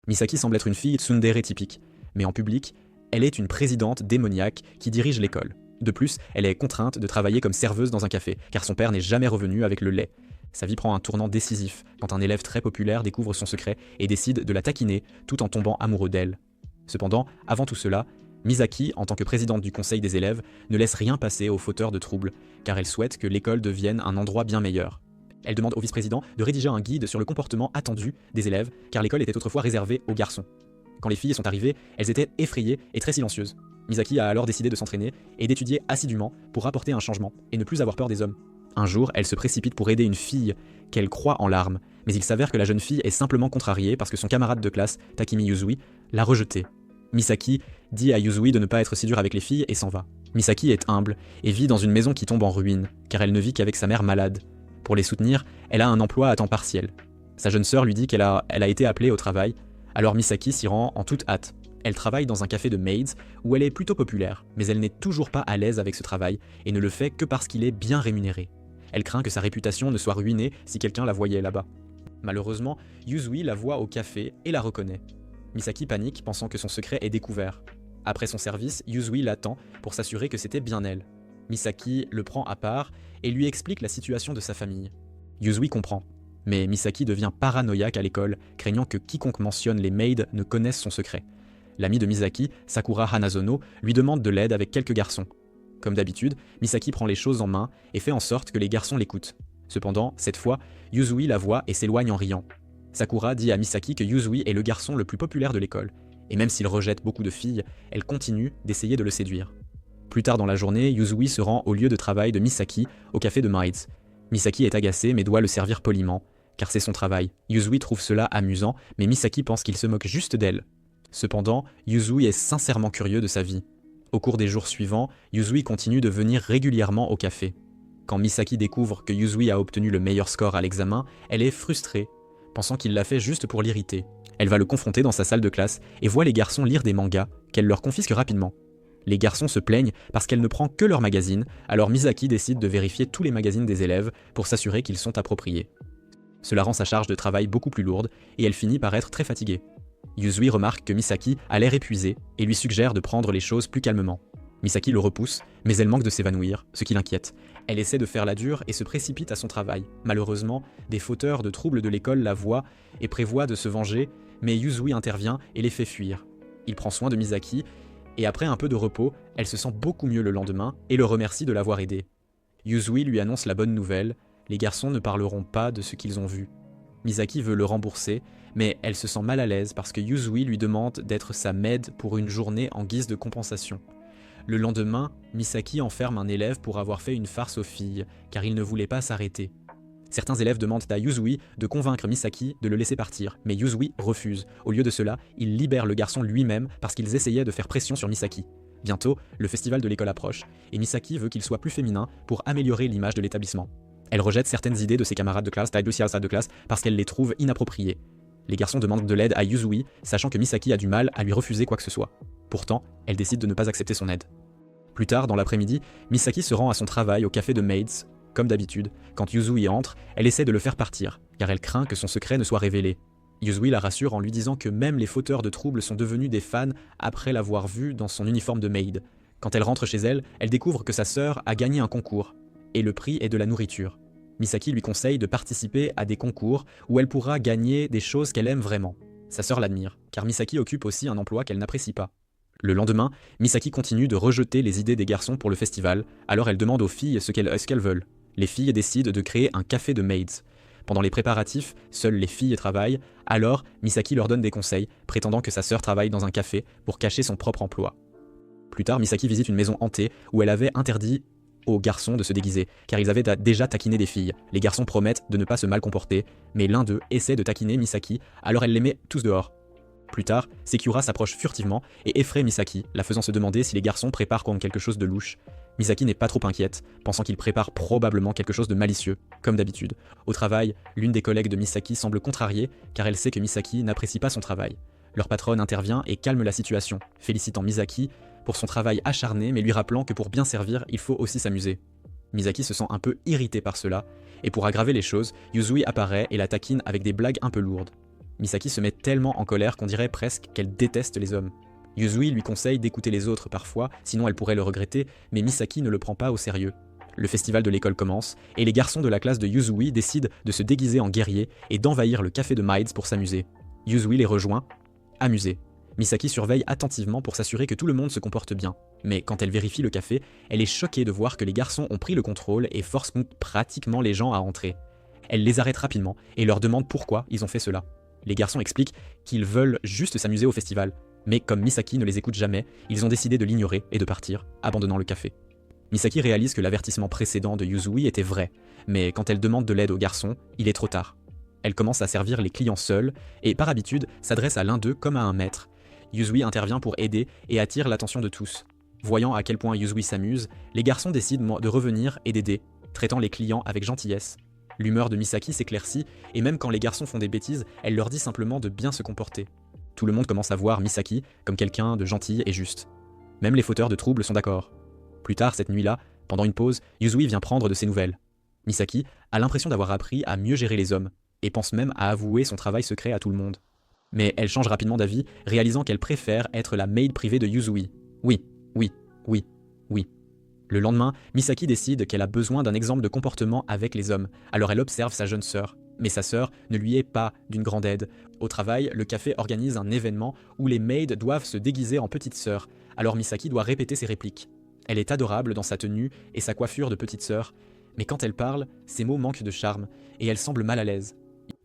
Misaki semble être une fille tsundere typique, mais en public, elle est une présidente démoniaque qui dirige l'école. De plus, elle est contrainte de travailler comme serveuse dans un café, car son père n'est jamais revenu avec le lait. Sa vie prend un tournant décisif quand un élève très populaire découvre son secret et décide de la taquiner tout en tombant amoureux d'elle. Cependant, avant tout cela, Misaki, en tant que présidente du conseil des élèves, ne laisse rien passer aux fauteurs de troubles, car elle souhaite que l'école devienne un endroit bien meilleur. Elle demande au vice-président de rédiger un guide sur le comportement attendu des élèves, car l'école était autrefois réservée aux garçons. Quand les filles sont arrivées, elles étaient effrayées et très silencieuses. Misaki a alors décidé de s'entraîner et d'étudier assidûment pour apporter un changement et ne plus avoir peur des hommes. Un jour, elle se précipite pour aider une fille qu'elle croit en larmes, mais il s'avère que la jeune fille est simplement contrariée parce que son camarade de classe, Takimi Yuzui, l'a rejetée. Misaki dit à Yuzui de ne pas être si dur avec les filles et s'en va. Misaki est humble et vit dans une maison qui tombe en ruine, car elle ne vit qu'avec sa mère malade. Pour les soutenir, elle a un emploi à temps partiel. Sa jeune sœur lui dit qu'elle a été appelée au travail, alors Misaki s'y rend en toute hâte. Elle travaille dans un café de maids où elle est plutôt populaire, mais elle n'est toujours pas à l'aise avec ce travail et ne le fait que parce qu'il est bien rémunéré. Elle craint que sa réputation ne soit ruinée si quelqu'un la voyait là-bas. Malheureusement, Yuzui la voit au café et la reconnaît. Misaki panique, pensant que son secret est découvert. Après son service, Yuzui l'attend pour s'assurer que c'était bien elle. Misaki le prend à part et lui explique la situation de sa famille. Yuzui comprend, mais Misaki devient paranoïaque à l'école, craignant que quiconque mentionne les maids ne connaisse son secret. L'amie de Misaki, Sakura Hanazono, lui demande de l'aide avec quelques garçons. Comme d'habitude, Misaki prend les choses en main et fait en sorte que les garçons l'écoutent. Cependant, cette fois, Yuzui la voit et s'éloigne en riant. Sakura dit à Misaki que Yuzui est le garçon le plus populaire de l'école, et même s'il rejette beaucoup de filles, elle continue d'essayer de le séduire. Plus tard dans la journée, Yuzui se rend au lieu de travail de Misaki, au café de Maids. Misaki est agacée mais doit le servir poliment, car c'est son travail. Yuzui trouve cela amusant, mais Misaki pense qu'il se moque juste d'elle. Cependant, Yuzui est sincèrement curieux de sa vie. Au cours des jours suivants, Yuzui continue de venir régulièrement au café. Quand Misaki découvre que Yuzui a obtenu le meilleur score à l'examen, elle est frustrée, pensant qu'il l'a fait juste pour l'irriter. Elle va le confronter dans sa salle de classe et voit les garçons lire des mangas qu'elle leur confisque rapidement. Les garçons se plaignent parce qu'elle ne prend que leurs magazines, alors Misaki décide de vérifier tous les magazines des élèves pour s'assurer qu'ils sont appropriés. Cela rend sa charge de travail beaucoup plus lourde et elle finit par être très fatiguée. Yuzui remarque que Misaki a l'air épuisée et lui suggère de prendre les choses plus calmement. Misaki le repousse, mais elle manque de s'évanouir, ce qui l'inquiète. Elle essaie de faire la dure et se précipite à son travail. Malheureusement, des fauteurs de troubles de l'école la voient et prévoient de se venger, mais Yuzui intervient et les fait fuir. Il prend soin de Misaki, et après un peu de repos, elle se sent beaucoup mieux le lendemain et le remercie de l'avoir aidée. Yuzui lui annonce la bonne nouvelle, les garçons ne parleront pas de ce qu'ils ont vu. Misaki veut le rembourser, mais elle se sent mal à l'aise parce que Yuzui lui demande d'être sa maid pour une journée en guise de compensation. Le lendemain, Misaki enferme un élève pour avoir fait une farce aux filles, car il ne voulait pas s'arrêter. Certains élèves demandent à Yuzui de convaincre Misaki de le laisser partir, mais Yuzui refuse. Au lieu de cela, il libère le garçon lui-même parce qu'ils essayaient de faire pression sur Misaki. Bientôt, le festival de l'école approche, et Misaki veut qu'il soit plus féminin pour améliorer l'image de l'établissement. Elle rejette certaines idées de ses camarades de classe, de classe, parce qu'elle les trouve inappropriées. Les garçons demandent de l'aide à Yuzui, sachant que Misaki a du mal à lui refuser quoi que ce soit. Pourtant, elle décide de ne pas accepter son aide. Plus tard, dans l'après-midi, Misaki se rend à son travail au café de Maids. Comme d'habitude, quand Yuzui entre, elle essaie de le faire partir, car elle craint que son secret ne soit révélé. Yuzui la rassure en lui disant que même les fauteurs de troubles sont devenus des fans après l'avoir vue dans son uniforme de maid. Quand elle rentre chez elle, elle découvre que sa sœur a gagné un concours, et le prix est de la nourriture. Misaki lui conseille de participer à des concours où elle pourra gagner des choses qu'elle aime vraiment. Sa sœur l'admire, car Misaki occupe aussi un emploi qu'elle n'apprécie pas. Le lendemain, Misaki continue de rejeter les idées des garçons pour le festival, alors elle demande aux filles ce qu'elles veulent. Les filles décident de créer un café de maids. Pendant les préparatifs, seules les filles travaillent, alors Misaki leur donne des conseils, prétendant que sa sœur travaille dans un café pour cacher son propre emploi. Plus tard, Misaki visite une maison hantée où elle avait interdit aux garçons de se déguiser, car ils avaient déjà taquiné des filles. Les garçons promettent de ne pas se mal comporter, mais l'un d'eux essaie de taquiner Misaki, alors elle les met tous dehors. Plus tard, Sekura s'approche furtivement et effraie Misaki, la faisant se demander si les garçons préparent quelque chose de louche. Misaki n'est pas trop inquiète, pensant qu'ils préparent probablement quelque chose de malicieux, comme d'habitude. Au travail, l'une des collègues de Misaki semble contrariée, car elle sait que Misaki n'apprécie pas son travail. Leur patronne intervient et calme la situation, félicitant Misaki pour son travail acharné, mais lui rappelant que pour bien servir, il faut aussi s'amuser. Misaki se sent un peu irritée par cela, et pour aggraver les choses, Yuzui apparaît et la taquine avec des blagues un peu lourdes. Misaki se met tellement en colère qu'on dirait presque qu'elle déteste les hommes. Yuzui lui conseille d'écouter les autres parfois, sinon elle pourrait le regretter, mais Misaki ne le prend pas au sérieux. Le festival de l'école commence, et les garçons de la classe de Yuzui décident de se déguiser en guerriers et d'envahir le café de Maids pour s'amuser. Yuzui les rejoint, amusé. Misaki surveille attentivement pour s'assurer que tout le monde se comporte bien. Mais quand elle vérifie le café, elle est choquée de voir que les garçons ont pris le contrôle et forcent pratiquement les gens à entrer. Elle les arrête rapidement et leur demande pourquoi ils ont fait cela. Les garçons expliquent qu'ils veulent juste s'amuser au festival, mais comme Misaki ne les écoute jamais, ils ont décidé de l'ignorer et de partir, abandonnant le café. Misaki réalise que l'avertissement précédent de Yuzui était vrai, mais quand elle demande de l'aide aux garçons, il est trop tard. Elle commence à servir les clients seuls et par habitude s'adresse à l'un d'eux comme à un maître. Yuzui intervient pour aider et attire l'attention de tous. Voyant à quel point Yuzui s'amuse, les garçons décident de revenir et d'aider, traitant les clients avec gentillesse. L'humeur de Misaki s'éclaircit et même quand les garçons font des bêtises, elle leur dit simplement de bien se comporter. Tout le monde commence à voir Misaki comme quelqu'un de gentil et juste. Même les fauteurs de troubles sont d'accord. Plus tard cette nuit-là, pendant une pause, Yuzui vient prendre de ses nouvelles. Misaki a l'impression d'avoir appris à mieux gérer les hommes, et pense même à avouer son travail secret à tout le monde. Mais elle change rapidement d'avis, réalisant qu'elle préfère être la maid privée de Yuzui. Oui, oui, oui, oui. Le lendemain, Misaki décide qu'elle a besoin d'un exemple de comportement avec les hommes, alors elle observe sa jeune sœur. Mais sa sœur ne lui est pas d'une grande aide. Au travail, le café organise un événement où les maids doivent se déguiser en petite sœur, alors Misaki doit répéter ses répliques. Elle est adorable dans sa tenue et sa coiffure de petite sœur, mais quand elle parle, ses mots manquent de charme, et elle semble mal à l'aise.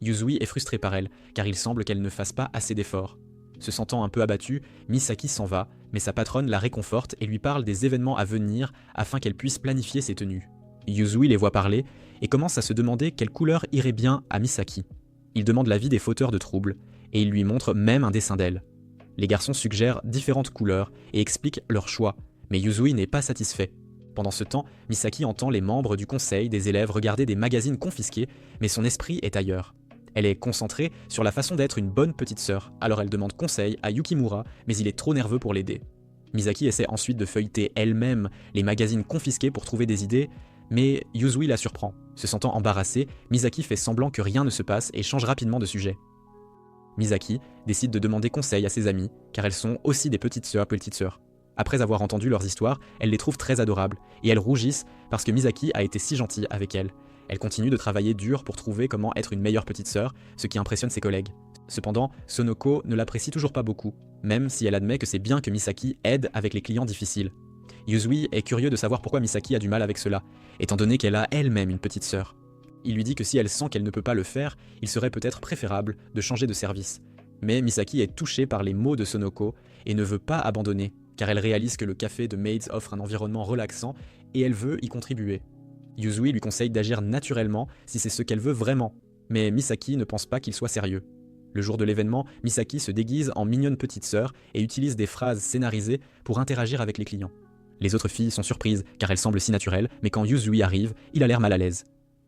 Yuzui est frustré par elle, car il semble qu'elle ne fasse pas assez d'efforts. Se sentant un peu abattue, Misaki s'en va, mais sa patronne la réconforte et lui parle des événements à venir afin qu'elle puisse planifier ses tenues. Yuzui les voit parler et commence à se demander quelle couleur irait bien à Misaki. Il demande l'avis des fauteurs de troubles, et il lui montre même un dessin d'elle. Les garçons suggèrent différentes couleurs et expliquent leur choix, mais Yuzui n'est pas satisfait. Pendant ce temps, Misaki entend les membres du conseil des élèves regarder des magazines confisqués, mais son esprit est ailleurs. Elle est concentrée sur la façon d'être une bonne petite sœur, alors elle demande conseil à Yukimura, mais il est trop nerveux pour l'aider. Misaki essaie ensuite de feuilleter elle-même les magazines confisqués pour trouver des idées, mais Yuzui la surprend. Se sentant embarrassée, Misaki fait semblant que rien ne se passe et change rapidement de sujet. Misaki décide de demander conseil à ses amies, car elles sont aussi des petites sœurs. Après avoir entendu leurs histoires, elle les trouve très adorables, et elles rougissent parce que Misaki a été si gentille avec elles. Elle continue de travailler dur pour trouver comment être une meilleure petite sœur, ce qui impressionne ses collègues. Cependant, Sonoko ne l'apprécie toujours pas beaucoup, même si elle admet que c'est bien que Misaki aide avec les clients difficiles. Yuzui est curieux de savoir pourquoi Misaki a du mal avec cela, étant donné qu'elle a elle-même une petite sœur. Il lui dit que si elle sent qu'elle ne peut pas le faire, il serait peut-être préférable de changer de service. Mais Misaki est touchée par les mots de Sonoko et ne veut pas abandonner, car elle réalise que le café de Maids offre un environnement relaxant et elle veut y contribuer. Yuzui lui conseille d'agir naturellement si c'est ce qu'elle veut vraiment, mais Misaki ne pense pas qu'il soit sérieux. Le jour de l'événement, Misaki se déguise en mignonne petite sœur et utilise des phrases scénarisées pour interagir avec les clients. Les autres filles sont surprises car elle semble si naturelle, mais quand Yuzui arrive, il a l'air mal à l'aise.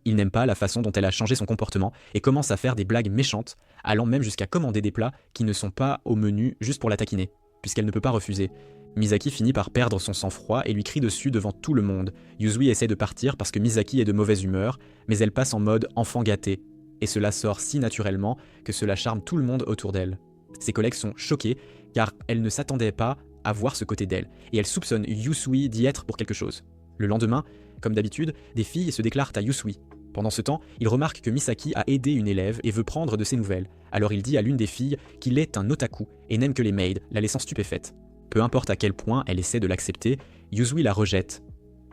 Il n'aime pas la façon dont elle a changé son comportement et commence à faire des blagues méchantes, allant même jusqu'à commander des plats qui ne sont pas au menu juste pour la taquiner, puisqu'elle ne peut pas refuser. Misaki finit par perdre son sang-froid et lui crie dessus devant tout le monde. Yuzui essaie de partir parce que Misaki est de mauvaise humeur, mais elle passe en mode enfant gâté, et cela sort si naturellement que cela charme tout le monde autour d'elle. Ses collègues sont choqués car elles ne s'attendaient pas à voir ce côté d'elle, et elles soupçonnent Yuzui d'y être pour quelque chose. Le lendemain, comme d'habitude, des filles se déclarent à Yuzui. Pendant ce temps, il remarque que Misaki a aidé une élève et veut prendre de ses nouvelles, alors il dit à l'une des filles qu'il est un otaku et n'aime que les maids, la laissant stupéfaite. Peu importe à quel point elle essaie de l'accepter, Yuzui la rejette.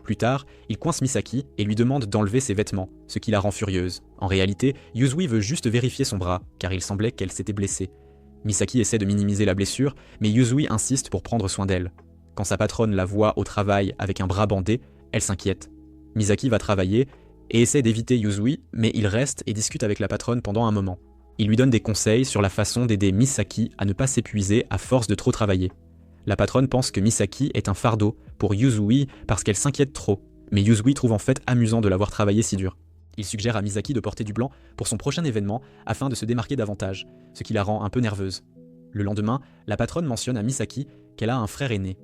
Plus tard, il coince Misaki et lui demande d'enlever ses vêtements, ce qui la rend furieuse. En réalité, Yuzui veut juste vérifier son bras, car il semblait qu'elle s'était blessée. Misaki essaie de minimiser la blessure, mais Yuzui insiste pour prendre soin d'elle. Quand sa patronne la voit au travail avec un bras bandé, elle s'inquiète. Misaki va travailler et essaie d'éviter Yuzui, mais il reste et discute avec la patronne pendant un moment. Il lui donne des conseils sur la façon d'aider Misaki à ne pas s'épuiser à force de trop travailler. La patronne pense que Misaki est un fardeau pour Yuzui parce qu'elle s'inquiète trop, mais Yuzui trouve en fait amusant de l'avoir travaillé si dur. Il suggère à Misaki de porter du blanc pour son prochain événement afin de se démarquer davantage, ce qui la rend un peu nerveuse. Le lendemain, la patronne mentionne à Misaki qu'elle a un frère aîné.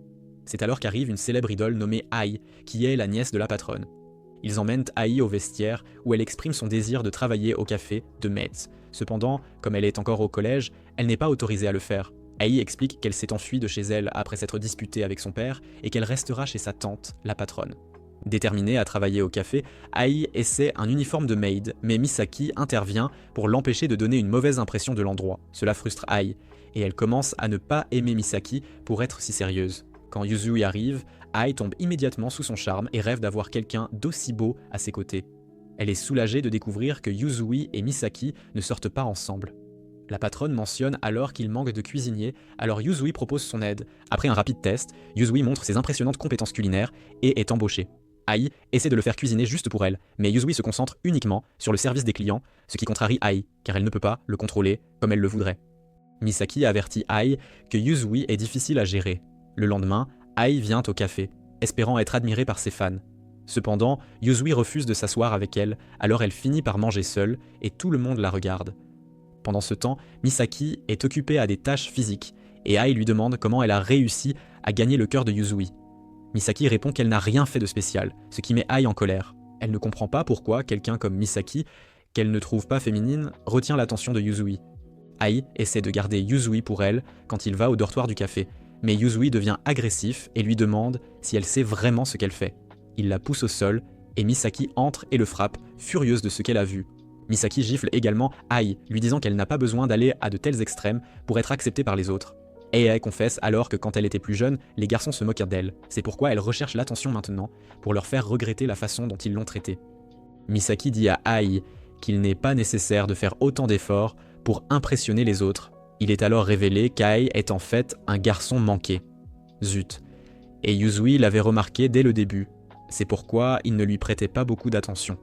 C'est alors qu'arrive une célèbre idole nommée Ai, qui est la nièce de la patronne. Ils emmènent Ai au vestiaire où elle exprime son désir de travailler au café de Maids. Cependant, comme elle est encore au collège, elle n'est pas autorisée à le faire. Ai explique qu'elle s'est enfuie de chez elle après s'être disputée avec son père et qu'elle restera chez sa tante, la patronne. Déterminée à travailler au café, Ai essaie un uniforme de maid, mais Misaki intervient pour l'empêcher de donner une mauvaise impression de l'endroit. Cela frustre Ai, et elle commence à ne pas aimer Misaki pour être si sérieuse. Quand Yuzui arrive, Ai tombe immédiatement sous son charme et rêve d'avoir quelqu'un d'aussi beau à ses côtés. Elle est soulagée de découvrir que Yuzui et Misaki ne sortent pas ensemble. La patronne mentionne alors qu'il manque de cuisiniers, alors Yuzui propose son aide. Après un rapide test, Yuzui montre ses impressionnantes compétences culinaires et est embauchée. Ai essaie de le faire cuisiner juste pour elle, mais Yuzui se concentre uniquement sur le service des clients, ce qui contrarie Ai, car elle ne peut pas le contrôler comme elle le voudrait. Misaki avertit Ai que Yuzui est difficile à gérer. Le lendemain, Ai vient au café, espérant être admirée par ses fans. Cependant, Yuzui refuse de s'asseoir avec elle, alors elle finit par manger seule et tout le monde la regarde. Pendant ce temps, Misaki est occupée à des tâches physiques et Ai lui demande comment elle a réussi à gagner le cœur de Yuzui. Misaki répond qu'elle n'a rien fait de spécial, ce qui met Ai en colère. Elle ne comprend pas pourquoi quelqu'un comme Misaki, qu'elle ne trouve pas féminine, retient l'attention de Yuzui. Ai essaie de garder Yuzui pour elle quand il va au dortoir du café, mais Yuzui devient agressif et lui demande si elle sait vraiment ce qu'elle fait. Il la pousse au sol et Misaki entre et le frappe, furieuse de ce qu'elle a vu. Misaki gifle également Ai, lui disant qu'elle n'a pas besoin d'aller à de tels extrêmes pour être acceptée par les autres. Et elle confesse alors que quand elle était plus jeune, les garçons se moquaient d'elle. C'est pourquoi elle recherche l'attention maintenant, pour leur faire regretter la façon dont ils l'ont traitée. Misaki dit à Ai qu'il n'est pas nécessaire de faire autant d'efforts pour impressionner les autres. Il est alors révélé qu'Ai est en fait un garçon manqué. Zut. Et Yuzui l'avait remarqué dès le début. C'est pourquoi il ne lui prêtait pas beaucoup d'attention.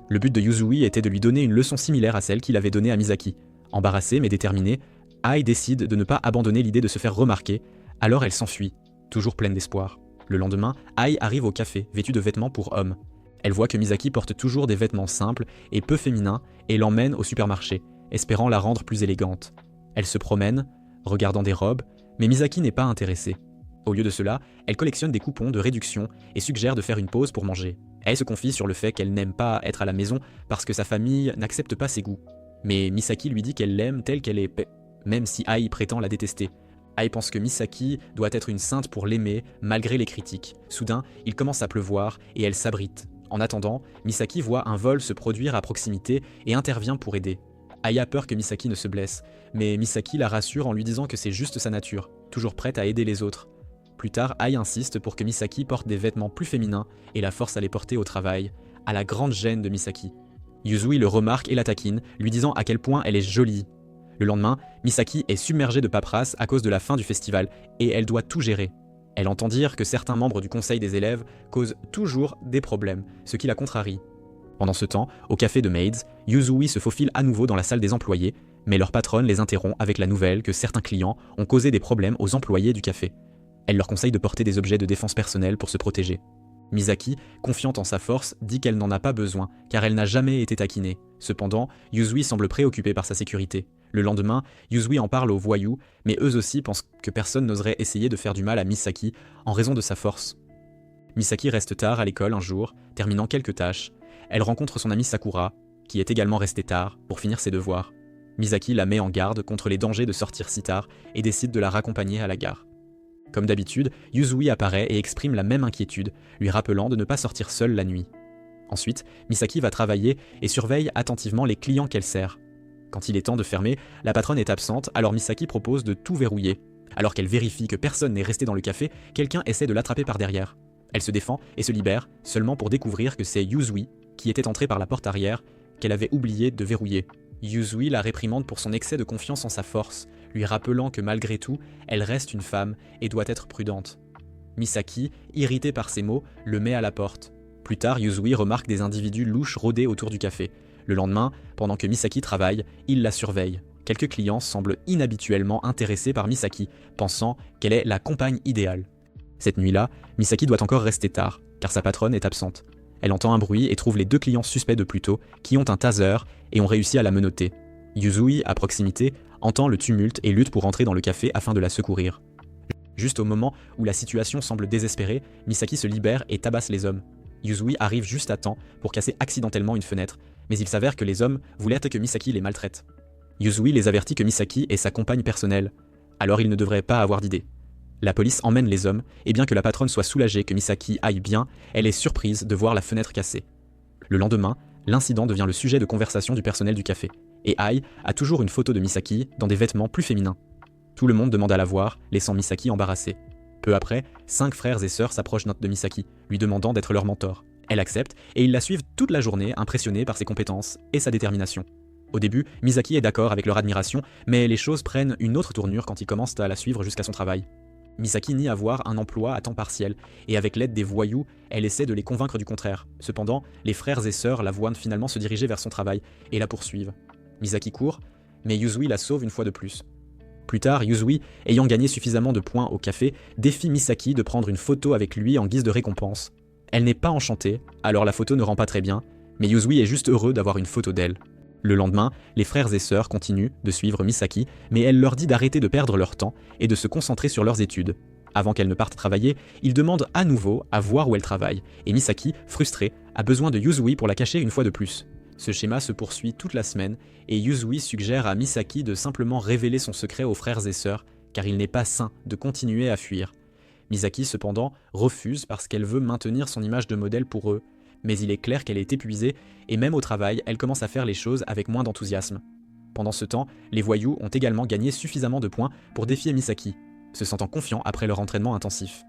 Le but de Yuzui était de lui donner une leçon similaire à celle qu'il avait donnée à Misaki. Embarrassée mais déterminée, Ai décide de ne pas abandonner l'idée de se faire remarquer, alors elle s'enfuit, toujours pleine d'espoir. Le lendemain, Ai arrive au café, vêtue de vêtements pour hommes. Elle voit que Misaki porte toujours des vêtements simples et peu féminins et l'emmène au supermarché, espérant la rendre plus élégante. Elle se promène, regardant des robes, mais Misaki n'est pas intéressée. Au lieu de cela, elle collectionne des coupons de réduction et suggère de faire une pause pour manger. Elle se confie sur le fait qu'elle n'aime pas être à la maison parce que sa famille n'accepte pas ses goûts. Mais Misaki lui dit qu'elle l'aime telle qu'elle est, même si Ai prétend la détester. Ai pense que Misaki doit être une sainte pour l'aimer, malgré les critiques. Soudain, il commence à pleuvoir et elle s'abrite. En attendant, Misaki voit un vol se produire à proximité et intervient pour aider. Ai a peur que Misaki ne se blesse, mais Misaki la rassure en lui disant que c'est juste sa nature, toujours prête à aider les autres. Plus tard, Ai insiste pour que Misaki porte des vêtements plus féminins et la force à les porter au travail, à la grande gêne de Misaki. Yuzui le remarque et la taquine, lui disant à quel point elle est jolie. Le lendemain, Misaki est submergée de paperasse à cause de la fin du festival, et elle doit tout gérer. Elle entend dire que certains membres du conseil des élèves causent toujours des problèmes, ce qui la contrarie. Pendant ce temps, au café de Maids, Yuzui se faufile à nouveau dans la salle des employés, mais leur patronne les interrompt avec la nouvelle que certains clients ont causé des problèmes aux employés du café. Elle leur conseille de porter des objets de défense personnelle pour se protéger. Misaki, confiante en sa force, dit qu'elle n'en a pas besoin, car elle n'a jamais été taquinée. Cependant, Yuzui semble préoccupé par sa sécurité. Le lendemain, Yuzui en parle aux voyous, mais eux aussi pensent que personne n'oserait essayer de faire du mal à Misaki en raison de sa force. Misaki reste tard à l'école un jour, terminant quelques tâches. Elle rencontre son amie Sakura, qui est également restée tard, pour finir ses devoirs. Misaki la met en garde contre les dangers de sortir si tard et décide de la raccompagner à la gare. Comme d'habitude, Yuzui apparaît et exprime la même inquiétude, lui rappelant de ne pas sortir seule la nuit. Ensuite, Misaki va travailler et surveille attentivement les clients qu'elle sert. Quand il est temps de fermer, la patronne est absente, alors Misaki propose de tout verrouiller. Alors qu'elle vérifie que personne n'est resté dans le café, quelqu'un essaie de l'attraper par derrière. Elle se défend et se libère, seulement pour découvrir que c'est Yuzui qui était entré par la porte arrière, qu'elle avait oublié de verrouiller. Yuzui la réprimande pour son excès de confiance en sa force, lui rappelant que malgré tout, elle reste une femme et doit être prudente. Misaki, irritée par ces mots, le met à la porte. Plus tard, Yuzui remarque des individus louches rôder autour du café. Le lendemain, pendant que Misaki travaille, il la surveille. Quelques clients semblent inhabituellement intéressés par Misaki, pensant qu'elle est la compagne idéale. Cette nuit-là, Misaki doit encore rester tard, car sa patronne est absente. Elle entend un bruit et trouve les deux clients suspects de plus tôt, qui ont un taser et ont réussi à la menotter. Yuzui, à proximité, entend le tumulte et lutte pour entrer dans le café afin de la secourir. Juste au moment où la situation semble désespérée, Misaki se libère et tabasse les hommes. Yuzui arrive juste à temps pour casser accidentellement une fenêtre, mais il s'avère que les hommes voulaient que Misaki les maltraite. Yuzui les avertit que Misaki est sa compagne personnelle, alors il ne devrait pas avoir d'idée. La police emmène les hommes, et bien que la patronne soit soulagée que Misaki aille bien, elle est surprise de voir la fenêtre cassée. Le lendemain, l'incident devient le sujet de conversation du personnel du café, et Ai a toujours une photo de Misaki dans des vêtements plus féminins. Tout le monde demande à la voir, laissant Misaki embarrassée. Peu après, 5 frères et sœurs s'approchent de Misaki, lui demandant d'être leur mentor. Elle accepte, et ils la suivent toute la journée, impressionnés par ses compétences et sa détermination. Au début, Misaki est d'accord avec leur admiration, mais les choses prennent une autre tournure quand ils commencent à la suivre jusqu'à son travail. Misaki nie avoir un emploi à temps partiel, et avec l'aide des voyous, elle essaie de les convaincre du contraire. Cependant, les frères et sœurs la voient finalement se diriger vers son travail, et la poursuivent. Misaki court, mais Yuzui la sauve une fois de plus. Plus tard, Yuzui, ayant gagné suffisamment de points au café, défie Misaki de prendre une photo avec lui en guise de récompense. Elle n'est pas enchantée, alors la photo ne rend pas très bien, mais Yuzui est juste heureux d'avoir une photo d'elle. Le lendemain, les frères et sœurs continuent de suivre Misaki, mais elle leur dit d'arrêter de perdre leur temps et de se concentrer sur leurs études. Avant qu'elle ne parte travailler, ils demandent à nouveau à voir où elle travaille, et Misaki, frustrée, a besoin de Yuzui pour la cacher une fois de plus. Ce schéma se poursuit toute la semaine, et Yuzui suggère à Misaki de simplement révéler son secret aux frères et sœurs, car il n'est pas sain de continuer à fuir. Misaki, cependant, refuse parce qu'elle veut maintenir son image de modèle pour eux, mais il est clair qu'elle est épuisée, et même au travail, elle commence à faire les choses avec moins d'enthousiasme. Pendant ce temps, les voyous ont également gagné suffisamment de points pour défier Misaki, se sentant confiants après leur entraînement intensif.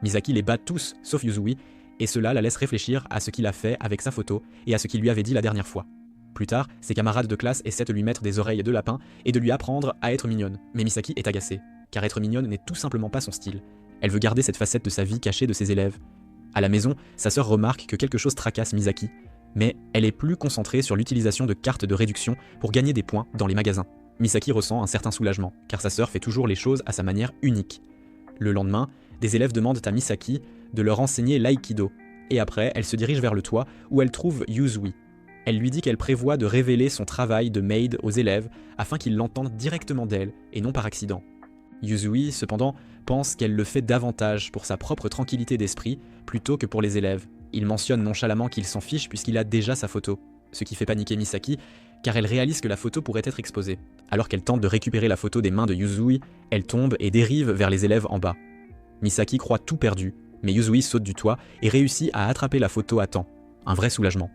Misaki les bat tous, sauf Yuzui, et cela la laisse réfléchir à ce qu'il a fait avec sa photo et à ce qu'il lui avait dit la dernière fois. Plus tard, ses camarades de classe essaient de lui mettre des oreilles de lapin et de lui apprendre à être mignonne, mais Misaki est agacée, car être mignonne n'est tout simplement pas son style. Elle veut garder cette facette de sa vie cachée de ses élèves. À la maison, sa sœur remarque que quelque chose tracasse Misaki, mais elle est plus concentrée sur l'utilisation de cartes de réduction pour gagner des points dans les magasins. Misaki ressent un certain soulagement, car sa sœur fait toujours les choses à sa manière unique. Le lendemain, des élèves demandent à Misaki de leur enseigner l'aïkido, et après, elle se dirige vers le toit où elle trouve Yuzui. Elle lui dit qu'elle prévoit de révéler son travail de maid aux élèves afin qu'ils l'entendent directement d'elle et non par accident. Yuzui, cependant, pense qu'elle le fait davantage pour sa propre tranquillité d'esprit plutôt que pour les élèves. Il mentionne nonchalamment qu'il s'en fiche puisqu'il a déjà sa photo, ce qui fait paniquer Misaki car elle réalise que la photo pourrait être exposée. Alors qu'elle tente de récupérer la photo des mains de Yuzui, elle tombe et dérive vers les élèves en bas. Misaki croit tout perdu, mais Yuzui saute du toit et réussit à attraper la photo à temps. Un vrai soulagement.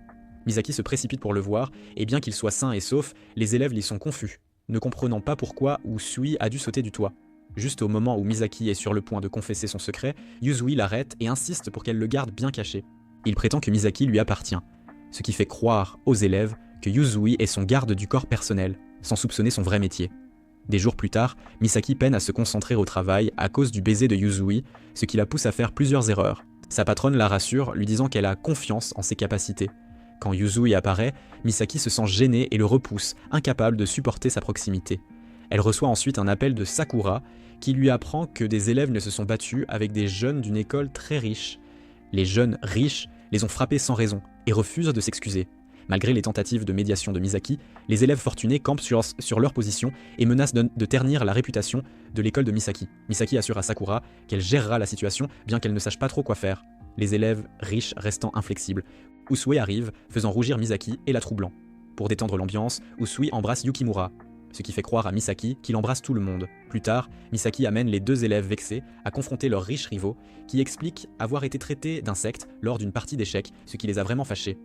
Misaki se précipite pour le voir, et bien qu'il soit sain et sauf, les élèves y sont confus, ne comprenant pas pourquoi Usui a dû sauter du toit. Juste au moment où Misaki est sur le point de confesser son secret, Yuzui l'arrête et insiste pour qu'elle le garde bien caché. Il prétend que Misaki lui appartient, ce qui fait croire aux élèves que Yuzui est son garde du corps personnel, sans soupçonner son vrai métier. Des jours plus tard, Misaki peine à se concentrer au travail à cause du baiser de Yuzui, ce qui la pousse à faire plusieurs erreurs. Sa patronne la rassure, lui disant qu'elle a confiance en ses capacités. Quand Yuzui apparaît, Misaki se sent gênée et le repousse, incapable de supporter sa proximité. Elle reçoit ensuite un appel de Sakura, qui lui apprend que des élèves ne se sont battus avec des jeunes d'une école très riche. Les jeunes riches les ont frappés sans raison et refusent de s'excuser. Malgré les tentatives de médiation de Misaki, les élèves fortunés campent sur leur position et menacent de ternir la réputation de l'école de Misaki. Misaki assure à Sakura qu'elle gérera la situation bien qu'elle ne sache pas trop quoi faire, les élèves riches restant inflexibles. Usui arrive, faisant rougir Misaki et la troublant. Pour détendre l'ambiance, Usui embrasse Yukimura, ce qui fait croire à Misaki qu'il embrasse tout le monde. Plus tard, Misaki amène les deux élèves vexés à confronter leurs riches rivaux, qui expliquent avoir été traités d'insectes lors d'une partie d'échecs, ce qui les a vraiment fâchés.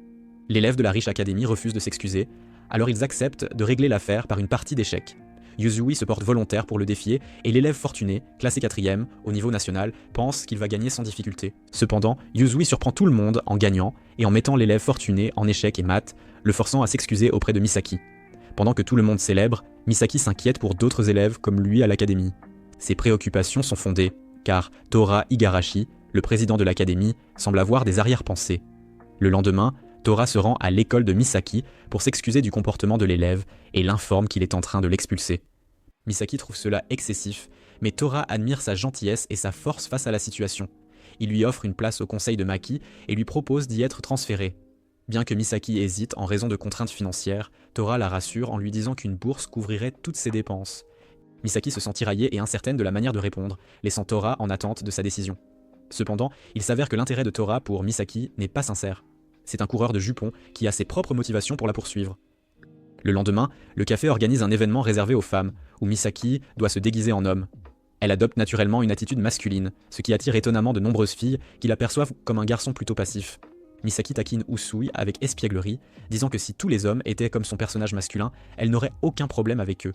L'élève de la riche académie refuse de s'excuser, alors ils acceptent de régler l'affaire par une partie d'échecs. Yuzui se porte volontaire pour le défier, et l'élève fortuné, classé 4e au niveau national, pense qu'il va gagner sans difficulté. Cependant, Yuzui surprend tout le monde en gagnant, et en mettant l'élève fortuné en échecs et maths, le forçant à s'excuser auprès de Misaki. Pendant que tout le monde célèbre, Misaki s'inquiète pour d'autres élèves comme lui à l'académie. Ses préoccupations sont fondées, car Tora Igarashi, le président de l'académie, semble avoir des arrière-pensées. Le lendemain, Tora se rend à l'école de Misaki pour s'excuser du comportement de l'élève et l'informe qu'il est en train de l'expulser. Misaki trouve cela excessif, mais Tora admire sa gentillesse et sa force face à la situation. Il lui offre une place au conseil de Maki et lui propose d'y être transféré. Bien que Misaki hésite en raison de contraintes financières, Tora la rassure en lui disant qu'une bourse couvrirait toutes ses dépenses. Misaki se sent tiraillée et incertaine de la manière de répondre, laissant Tora en attente de sa décision. Cependant, il s'avère que l'intérêt de Tora pour Misaki n'est pas sincère. C'est un coureur de jupons qui a ses propres motivations pour la poursuivre. Le lendemain, le café organise un événement réservé aux femmes, où Misaki doit se déguiser en homme. Elle adopte naturellement une attitude masculine, ce qui attire étonnamment de nombreuses filles qui la perçoivent comme un garçon plutôt passif. Misaki taquine Usui avec espièglerie, disant que si tous les hommes étaient comme son personnage masculin, elle n'aurait aucun problème avec eux.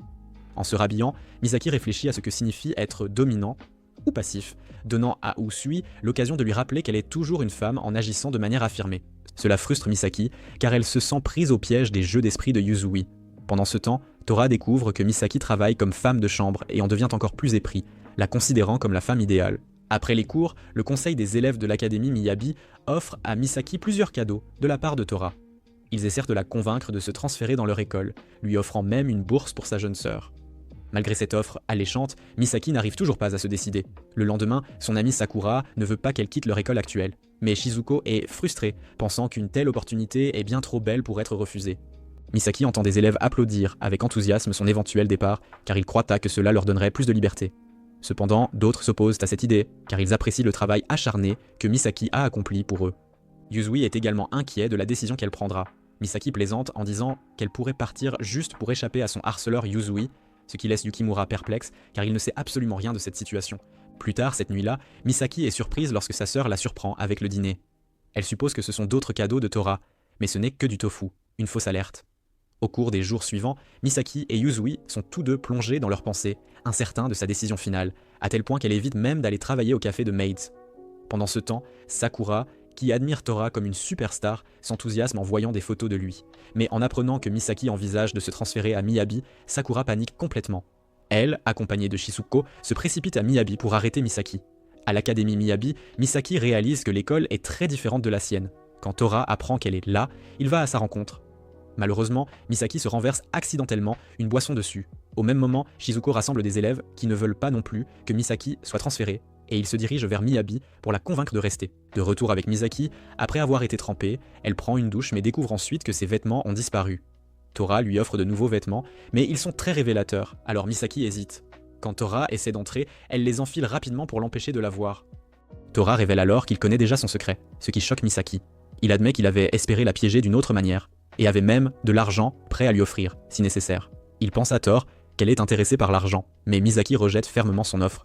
En se rhabillant, Misaki réfléchit à ce que signifie être dominant ou passif, donnant à Usui l'occasion de lui rappeler qu'elle est toujours une femme en agissant de manière affirmée. Cela frustre Misaki, car elle se sent prise au piège des jeux d'esprit de Yuzui. Pendant ce temps, Tora découvre que Misaki travaille comme femme de chambre et en devient encore plus épris, la considérant comme la femme idéale. Après les cours, le conseil des élèves de l'académie Miyabi offre à Misaki plusieurs cadeaux de la part de Tora. Ils essaient de la convaincre de se transférer dans leur école, lui offrant même une bourse pour sa jeune sœur. Malgré cette offre alléchante, Misaki n'arrive toujours pas à se décider. Le lendemain, son amie Sakura ne veut pas qu'elle quitte leur école actuelle. Mais Shizuko est frustrée, pensant qu'une telle opportunité est bien trop belle pour être refusée. Misaki entend des élèves applaudir avec enthousiasme son éventuel départ, car ils croient que cela leur donnerait plus de liberté. Cependant, d'autres s'opposent à cette idée, car ils apprécient le travail acharné que Misaki a accompli pour eux. Yuzui est également inquiet de la décision qu'elle prendra. Misaki plaisante en disant qu'elle pourrait partir juste pour échapper à son harceleur Yuzui, ce qui laisse Yukimura perplexe car il ne sait absolument rien de cette situation. Plus tard, cette nuit-là, Misaki est surprise lorsque sa sœur la surprend avec le dîner. Elle suppose que ce sont d'autres cadeaux de Tora, mais ce n'est que du tofu, une fausse alerte. Au cours des jours suivants, Misaki et Yuzui sont tous deux plongés dans leurs pensées, incertains de sa décision finale, à tel point qu'elle évite même d'aller travailler au café de Maids. Pendant ce temps, Sakura, qui admire Tora comme une superstar, s'enthousiasme en voyant des photos de lui. Mais en apprenant que Misaki envisage de se transférer à Miyabi, Sakura panique complètement. Elle, accompagnée de Shizuko, se précipite à Miyabi pour arrêter Misaki. À l'académie Miyabi, Misaki réalise que l'école est très différente de la sienne. Quand Tora apprend qu'elle est là, il va à sa rencontre. Malheureusement, Misaki se renverse accidentellement une boisson dessus. Au même moment, Shizuko rassemble des élèves qui ne veulent pas non plus que Misaki soit transférée, et il se dirige vers Miyabi pour la convaincre de rester. De retour avec Misaki, après avoir été trempée, elle prend une douche mais découvre ensuite que ses vêtements ont disparu. Tora lui offre de nouveaux vêtements, mais ils sont très révélateurs, alors Misaki hésite. Quand Tora essaie d'entrer, elle les enfile rapidement pour l'empêcher de la voir. Tora révèle alors qu'il connaît déjà son secret, ce qui choque Misaki. Il admet qu'il avait espéré la piéger d'une autre manière, et avait même de l'argent prêt à lui offrir, si nécessaire. Il pense à tort qu'elle est intéressée par l'argent, mais Misaki rejette fermement son offre.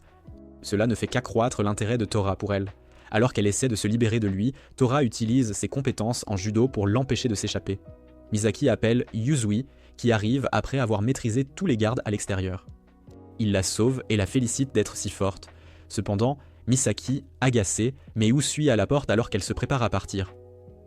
Cela ne fait qu'accroître l'intérêt de Tora pour elle. Alors qu'elle essaie de se libérer de lui, Tora utilise ses compétences en judo pour l'empêcher de s'échapper. Misaki appelle Yuzui, qui arrive après avoir maîtrisé tous les gardes à l'extérieur. Il la sauve et la félicite d'être si forte. Cependant, Misaki, agacée, met Usui à la porte alors qu'elle se prépare à partir.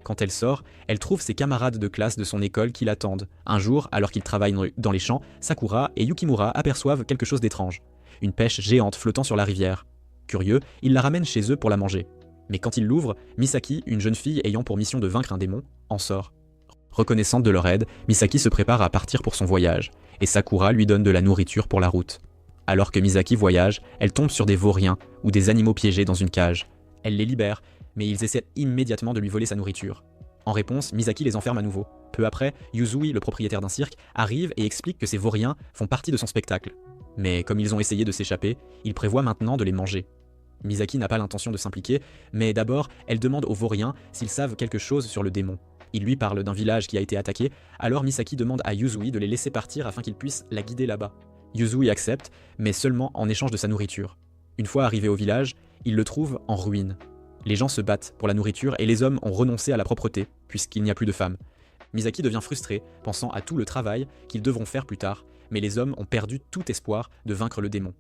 Quand elle sort, elle trouve ses camarades de classe de son école qui l'attendent. Un jour, alors qu'ils travaillent dans les champs, Sakura et Yukimura aperçoivent quelque chose d'étrange. Une pêche géante flottant sur la rivière. Curieux, ils la ramènent chez eux pour la manger. Mais quand ils l'ouvrent, Misaki, une jeune fille ayant pour mission de vaincre un démon, en sort. Reconnaissante de leur aide, Misaki se prépare à partir pour son voyage, et Sakura lui donne de la nourriture pour la route. Alors que Misaki voyage, elle tombe sur des vauriens ou des animaux piégés dans une cage. Elle les libère, mais ils essaient immédiatement de lui voler sa nourriture. En réponse, Misaki les enferme à nouveau. Peu après, Yuzui, le propriétaire d'un cirque, arrive et explique que ces vauriens font partie de son spectacle. Mais comme ils ont essayé de s'échapper, il prévoit maintenant de les manger. Misaki n'a pas l'intention de s'impliquer, mais d'abord, elle demande aux vauriens s'ils savent quelque chose sur le démon. Il lui parle d'un village qui a été attaqué, alors Misaki demande à Yuzui de les laisser partir afin qu'il puisse la guider là-bas. Yuzui accepte, mais seulement en échange de sa nourriture. Une fois arrivé au village, il le trouve en ruine. Les gens se battent pour la nourriture et les hommes ont renoncé à la propreté, puisqu'il n'y a plus de femmes. Misaki devient frustré, pensant à tout le travail qu'ils devront faire plus tard, mais les hommes ont perdu tout espoir de vaincre le démon.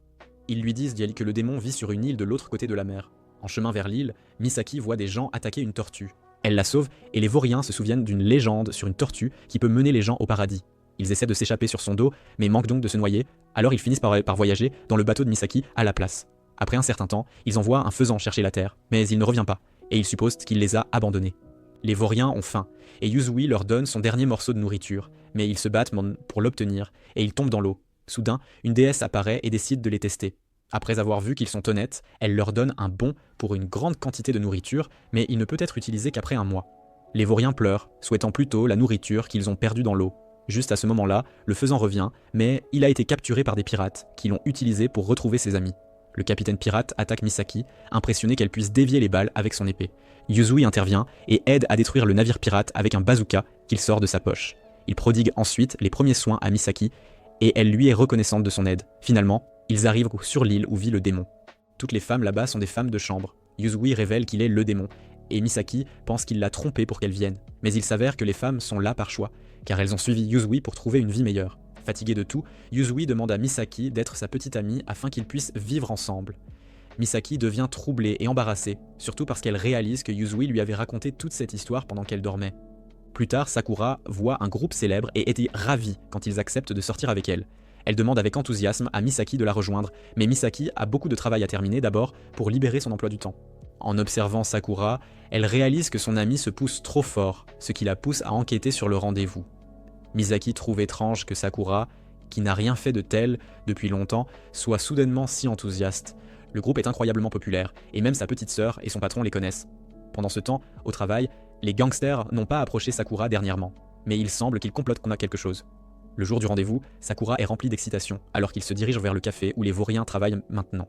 Ils lui disent que le démon vit sur une île de l'autre côté de la mer. En chemin vers l'île, Misaki voit des gens attaquer une tortue. Elle la sauve et les vauriens se souviennent d'une légende sur une tortue qui peut mener les gens au paradis. Ils essaient de s'échapper sur son dos, mais manquent donc de se noyer, alors ils finissent par voyager dans le bateau de Misaki à la place. Après un certain temps, ils envoient un faisan chercher la terre, mais il ne revient pas, et ils supposent qu'il les a abandonnés. Les vauriens ont faim, et Yuzui leur donne son dernier morceau de nourriture, mais ils se battent pour l'obtenir, et ils tombent dans l'eau. Soudain, une déesse apparaît et décide de les tester. Après avoir vu qu'ils sont honnêtes, elle leur donne un bon pour une grande quantité de nourriture, mais il ne peut être utilisé qu'après un mois. Les vauriens pleurent, souhaitant plutôt la nourriture qu'ils ont perdue dans l'eau. Juste à ce moment-là, le faisan revient, mais il a été capturé par des pirates, qui l'ont utilisé pour retrouver ses amis. Le capitaine pirate attaque Misaki, impressionné qu'elle puisse dévier les balles avec son épée. Yuzui intervient et aide à détruire le navire pirate avec un bazooka qu'il sort de sa poche. Il prodigue ensuite les premiers soins à Misaki et elle lui est reconnaissante de son aide. Finalement, ils arrivent sur l'île où vit le démon. Toutes les femmes là-bas sont des femmes de chambre. Yuzui révèle qu'il est le démon et Misaki pense qu'il l'a trompée pour qu'elle vienne. Mais il s'avère que les femmes sont là par choix, car elles ont suivi Yuzui pour trouver une vie meilleure. Fatigué de tout, Yuzui demande à Misaki d'être sa petite amie afin qu'ils puissent vivre ensemble. Misaki devient troublée et embarrassée, surtout parce qu'elle réalise que Yuzui lui avait raconté toute cette histoire pendant qu'elle dormait. Plus tard, Sakura voit un groupe célèbre et était ravie quand ils acceptent de sortir avec elle. Elle demande avec enthousiasme à Misaki de la rejoindre, mais Misaki a beaucoup de travail à terminer d'abord pour libérer son emploi du temps. En observant Sakura, elle réalise que son amie se pousse trop fort, ce qui la pousse à enquêter sur le rendez-vous. Misaki trouve étrange que Sakura, qui n'a rien fait de tel depuis longtemps, soit soudainement si enthousiaste. Le groupe est incroyablement populaire, et même sa petite sœur et son patron les connaissent. Pendant ce temps, au travail, les gangsters n'ont pas approché Sakura dernièrement, mais il semble qu'ils complotent qu'on a quelque chose. Le jour du rendez-vous, Sakura est remplie d'excitation, alors qu'ils se dirigent vers le café où les vauriens travaillent maintenant.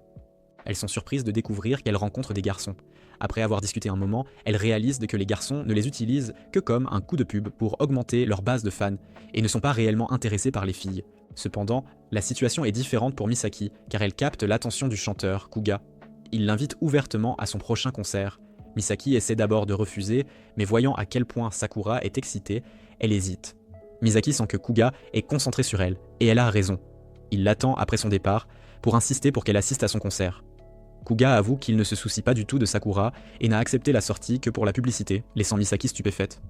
Elles sont surprises de découvrir qu'elles rencontrent des garçons. Après avoir discuté un moment, elles réalisent que les garçons ne les utilisent que comme un coup de pub pour augmenter leur base de fans, et ne sont pas réellement intéressés par les filles. Cependant, la situation est différente pour Misaki, car elle capte l'attention du chanteur, Kuga. Il l'invite ouvertement à son prochain concert. Misaki essaie d'abord de refuser, mais voyant à quel point Sakura est excitée, elle hésite. Misaki sent que Kuga est concentré sur elle, et elle a raison. Il l'attend après son départ, pour insister pour qu'elle assiste à son concert. Kuga avoue qu'il ne se soucie pas du tout de Sakura et n'a accepté la sortie que pour la publicité, laissant Misaki stupéfaite.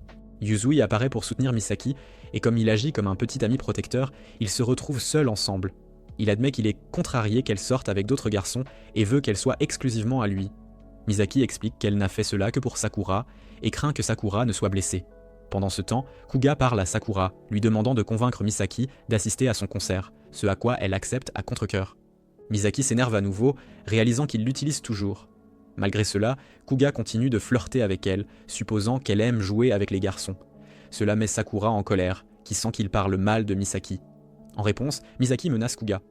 Yuzui apparaît pour soutenir Misaki, et comme il agit comme un petit ami protecteur, ils se retrouvent seuls ensemble. Il admet qu'il est contrarié qu'elle sorte avec d'autres garçons et veut qu'elle soit exclusivement à lui. Misaki explique qu'elle n'a fait cela que pour Sakura, et craint que Sakura ne soit blessée. Pendant ce temps, Kuga parle à Sakura, lui demandant de convaincre Misaki d'assister à son concert, ce à quoi elle accepte à contre-cœur. Misaki s'énerve à nouveau, réalisant qu'il l'utilise toujours. Malgré cela, Kuga continue de flirter avec elle, supposant qu'elle aime jouer avec les garçons. Cela met Sakura en colère, qui sent qu'il parle mal de Misaki. En réponse, Misaki menace Kuga,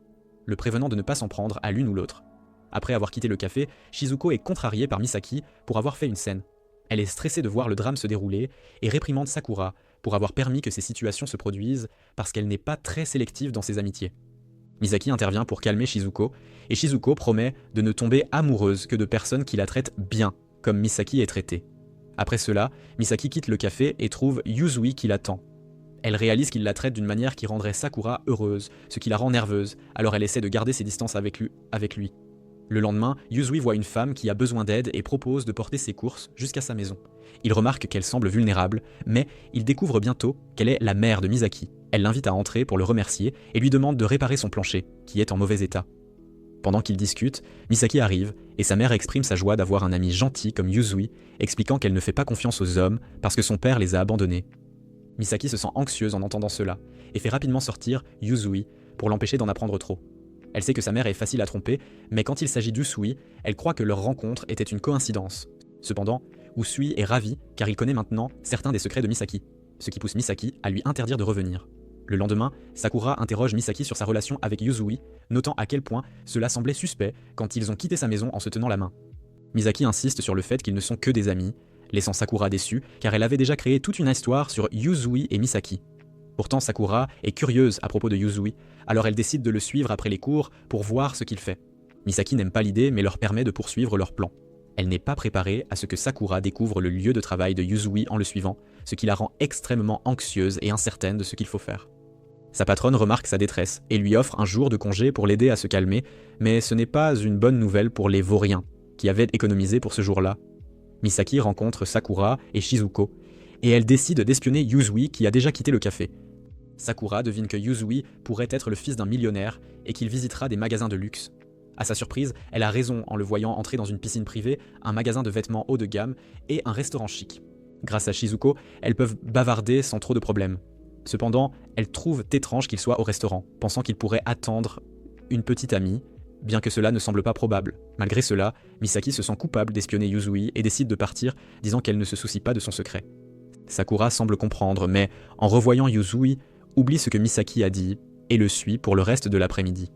le prévenant de ne pas s'en prendre à l'une ou l'autre. Après avoir quitté le café, Shizuko est contrariée par Misaki pour avoir fait une scène. Elle est stressée de voir le drame se dérouler et réprimande Sakura pour avoir permis que ces situations se produisent parce qu'elle n'est pas très sélective dans ses amitiés. Misaki intervient pour calmer Shizuko, et Shizuko promet de ne tomber amoureuse que de personnes qui la traitent bien, comme Misaki est traitée. Après cela, Misaki quitte le café et trouve Yuzui qui l'attend. Elle réalise qu'il la traite d'une manière qui rendrait Sakura heureuse, ce qui la rend nerveuse, alors elle essaie de garder ses distances avec lui. Le lendemain, Yuzui voit une femme qui a besoin d'aide et propose de porter ses courses jusqu'à sa maison. Il remarque qu'elle semble vulnérable, mais il découvre bientôt qu'elle est la mère de Misaki. Elle l'invite à entrer pour le remercier et lui demande de réparer son plancher, qui est en mauvais état. Pendant qu'ils discutent, Misaki arrive et sa mère exprime sa joie d'avoir un ami gentil comme Yuzui, expliquant qu'elle ne fait pas confiance aux hommes parce que son père les a abandonnés. Misaki se sent anxieuse en entendant cela et fait rapidement sortir Yuzui pour l'empêcher d'en apprendre trop. Elle sait que sa mère est facile à tromper, mais quand il s'agit d'Usui, elle croit que leur rencontre était une coïncidence. Cependant, Usui est ravi car il connaît maintenant certains des secrets de Misaki, ce qui pousse Misaki à lui interdire de revenir. Le lendemain, Sakura interroge Misaki sur sa relation avec Yuzui, notant à quel point cela semblait suspect quand ils ont quitté sa maison en se tenant la main. Misaki insiste sur le fait qu'ils ne sont que des amis, laissant Sakura déçue car elle avait déjà créé toute une histoire sur Yuzui et Misaki. Pourtant, Sakura est curieuse à propos de Yuzui, alors elle décide de le suivre après les cours pour voir ce qu'il fait. Misaki n'aime pas l'idée mais leur permet de poursuivre leur plan. Elle n'est pas préparée à ce que Sakura découvre le lieu de travail de Yuzui en le suivant, ce qui la rend extrêmement anxieuse et incertaine de ce qu'il faut faire. Sa patronne remarque sa détresse et lui offre un jour de congé pour l'aider à se calmer, mais ce n'est pas une bonne nouvelle pour les vauriens, qui avaient économisé pour ce jour-là. Misaki rencontre Sakura et Shizuko, et elle décide d'espionner Yuzui qui a déjà quitté le café. Sakura devine que Yuzui pourrait être le fils d'un millionnaire et qu'il visitera des magasins de luxe. À sa surprise, elle a raison en le voyant entrer dans une piscine privée, un magasin de vêtements haut de gamme et un restaurant chic. Grâce à Shizuko, elles peuvent bavarder sans trop de problèmes. Cependant, elle trouve étrange qu'il soit au restaurant, pensant qu'il pourrait attendre une petite amie, bien que cela ne semble pas probable. Malgré cela, Misaki se sent coupable d'espionner Yuzui et décide de partir, disant qu'elle ne se soucie pas de son secret. Sakura semble comprendre, mais en revoyant Yuzui, oublie ce que Misaki a dit et le suit pour le reste de l'après-midi.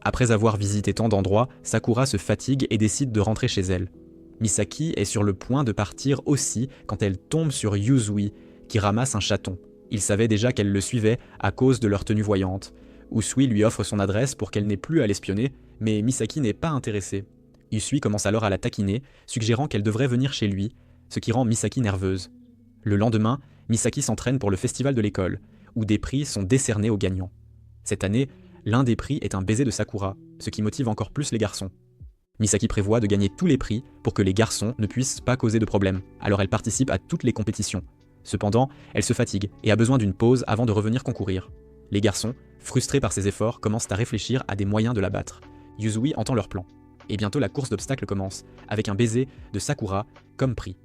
Après avoir visité tant d'endroits, Sakura se fatigue et décide de rentrer chez elle. Misaki est sur le point de partir aussi quand elle tombe sur Yuzui, qui ramasse un chaton. Il savait déjà qu'elle le suivait à cause de leur tenue voyante. Usui lui offre son adresse pour qu'elle n'ait plus à l'espionner, mais Misaki n'est pas intéressée. Usui commence alors à la taquiner, suggérant qu'elle devrait venir chez lui, ce qui rend Misaki nerveuse. Le lendemain, Misaki s'entraîne pour le festival de l'école, où des prix sont décernés aux gagnants. Cette année, l'un des prix est un baiser de Sakura, ce qui motive encore plus les garçons. Misaki prévoit de gagner tous les prix pour que les garçons ne puissent pas causer de problème, alors elle participe à toutes les compétitions. Cependant, elle se fatigue et a besoin d'une pause avant de revenir concourir. Les garçons, frustrés par ses efforts, commencent à réfléchir à des moyens de la battre. Yuzui entend leur plan. Et bientôt la course d'obstacles commence, avec un baiser de Sakura comme prix.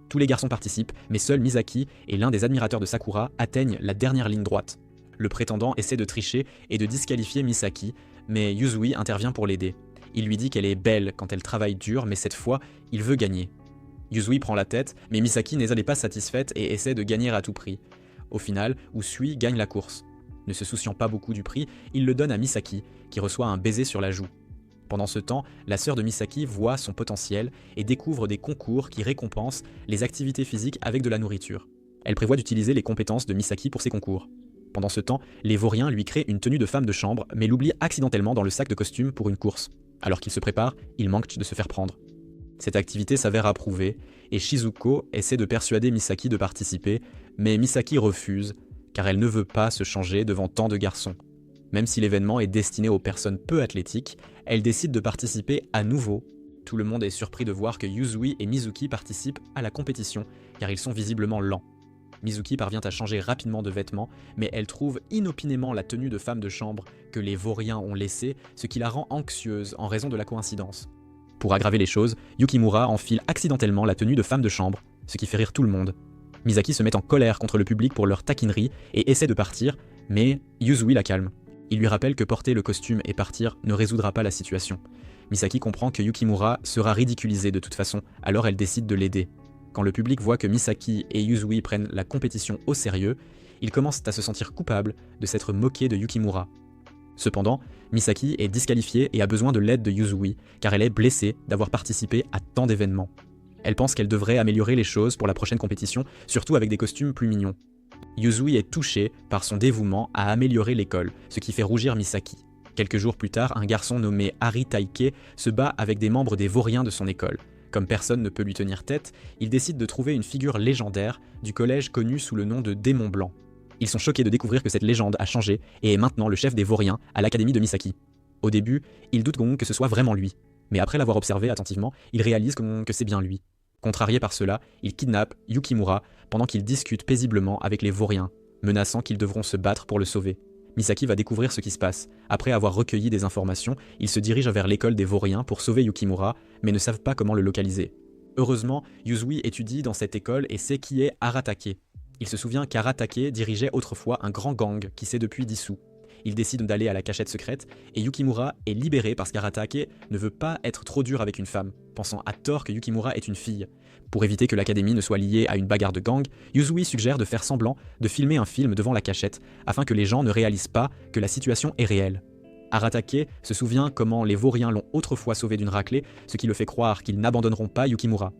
Tous les garçons participent, mais seul Misaki et l'un des admirateurs de Sakura atteignent la dernière ligne droite. Le prétendant essaie de tricher et de disqualifier Misaki, mais Yuzui intervient pour l'aider. Il lui dit qu'elle est belle quand elle travaille dur, mais cette fois, il veut gagner. Yuzui prend la tête, mais Misaki n'est pas satisfaite et essaie de gagner à tout prix. Au final, Usui gagne la course. Ne se souciant pas beaucoup du prix, il le donne à Misaki, qui reçoit un baiser sur la joue. Pendant ce temps, la sœur de Misaki voit son potentiel et découvre des concours qui récompensent les activités physiques avec de la nourriture. Elle prévoit d'utiliser les compétences de Misaki pour ces concours. Pendant ce temps, les vauriens lui créent une tenue de femme de chambre, mais l'oublient accidentellement dans le sac de costume pour une course. Alors qu'il se prépare, il manque de se faire prendre. Cette activité s'avère approuvée, et Shizuko essaie de persuader Misaki de participer, mais Misaki refuse, car elle ne veut pas se changer devant tant de garçons. Même si l'événement est destiné aux personnes peu athlétiques, elle décide de participer à nouveau. Tout le monde est surpris de voir que Yuzui et Mizuki participent à la compétition, car ils sont visiblement lents. Mizuki parvient à changer rapidement de vêtements, mais elle trouve inopinément la tenue de femme de chambre que les vauriens ont laissée, ce qui la rend anxieuse en raison de la coïncidence. Pour aggraver les choses, Yukimura enfile accidentellement la tenue de femme de chambre, ce qui fait rire tout le monde. Misaki se met en colère contre le public pour leur taquinerie et essaie de partir, mais Yuzui la calme. Il lui rappelle que porter le costume et partir ne résoudra pas la situation. Misaki comprend que Yukimura sera ridiculisé de toute façon, alors elle décide de l'aider. Quand le public voit que Misaki et Yuzui prennent la compétition au sérieux, ils commencent à se sentir coupables de s'être moqués de Yukimura. Cependant, Misaki est disqualifiée et a besoin de l'aide de Yuzui, car elle est blessée d'avoir participé à tant d'événements. Elle pense qu'elle devrait améliorer les choses pour la prochaine compétition, surtout avec des costumes plus mignons. Yuzui est touché par son dévouement à améliorer l'école, ce qui fait rougir Misaki. Quelques jours plus tard, un garçon nommé Hari Taike se bat avec des membres des vauriens de son école. Comme personne ne peut lui tenir tête, il décide de trouver une figure légendaire du collège connu sous le nom de Démon Blanc. Ils sont choqués de découvrir que cette légende a changé et est maintenant le chef des vauriens à l'académie de Misaki. Au début, il doute que ce soit vraiment lui, mais après l'avoir observé attentivement, il réalise que c'est bien lui. Contrarié par cela, il kidnappe Yukimura pendant qu'ils discutent paisiblement avec les vauriens, menaçant qu'ils devront se battre pour le sauver. Misaki va découvrir ce qui se passe. Après avoir recueilli des informations, ils se dirigent vers l'école des vauriens pour sauver Yukimura, mais ne savent pas comment le localiser. Heureusement, Yuzui étudie dans cette école et sait qui est Aratake. Il se souvient qu'Aratake dirigeait autrefois un grand gang qui s'est depuis dissous. Il décide d'aller à la cachette secrète et Yukimura est libéré parce qu'Aratake ne veut pas être trop dur avec une femme, pensant à tort que Yukimura est une fille. Pour éviter que l'académie ne soit liée à une bagarre de gang, Yuzui suggère de faire semblant de filmer un film devant la cachette afin que les gens ne réalisent pas que la situation est réelle. Aratake se souvient comment les vauriens l'ont autrefois sauvé d'une raclée, ce qui le fait croire qu'ils n'abandonneront pas Yukimura.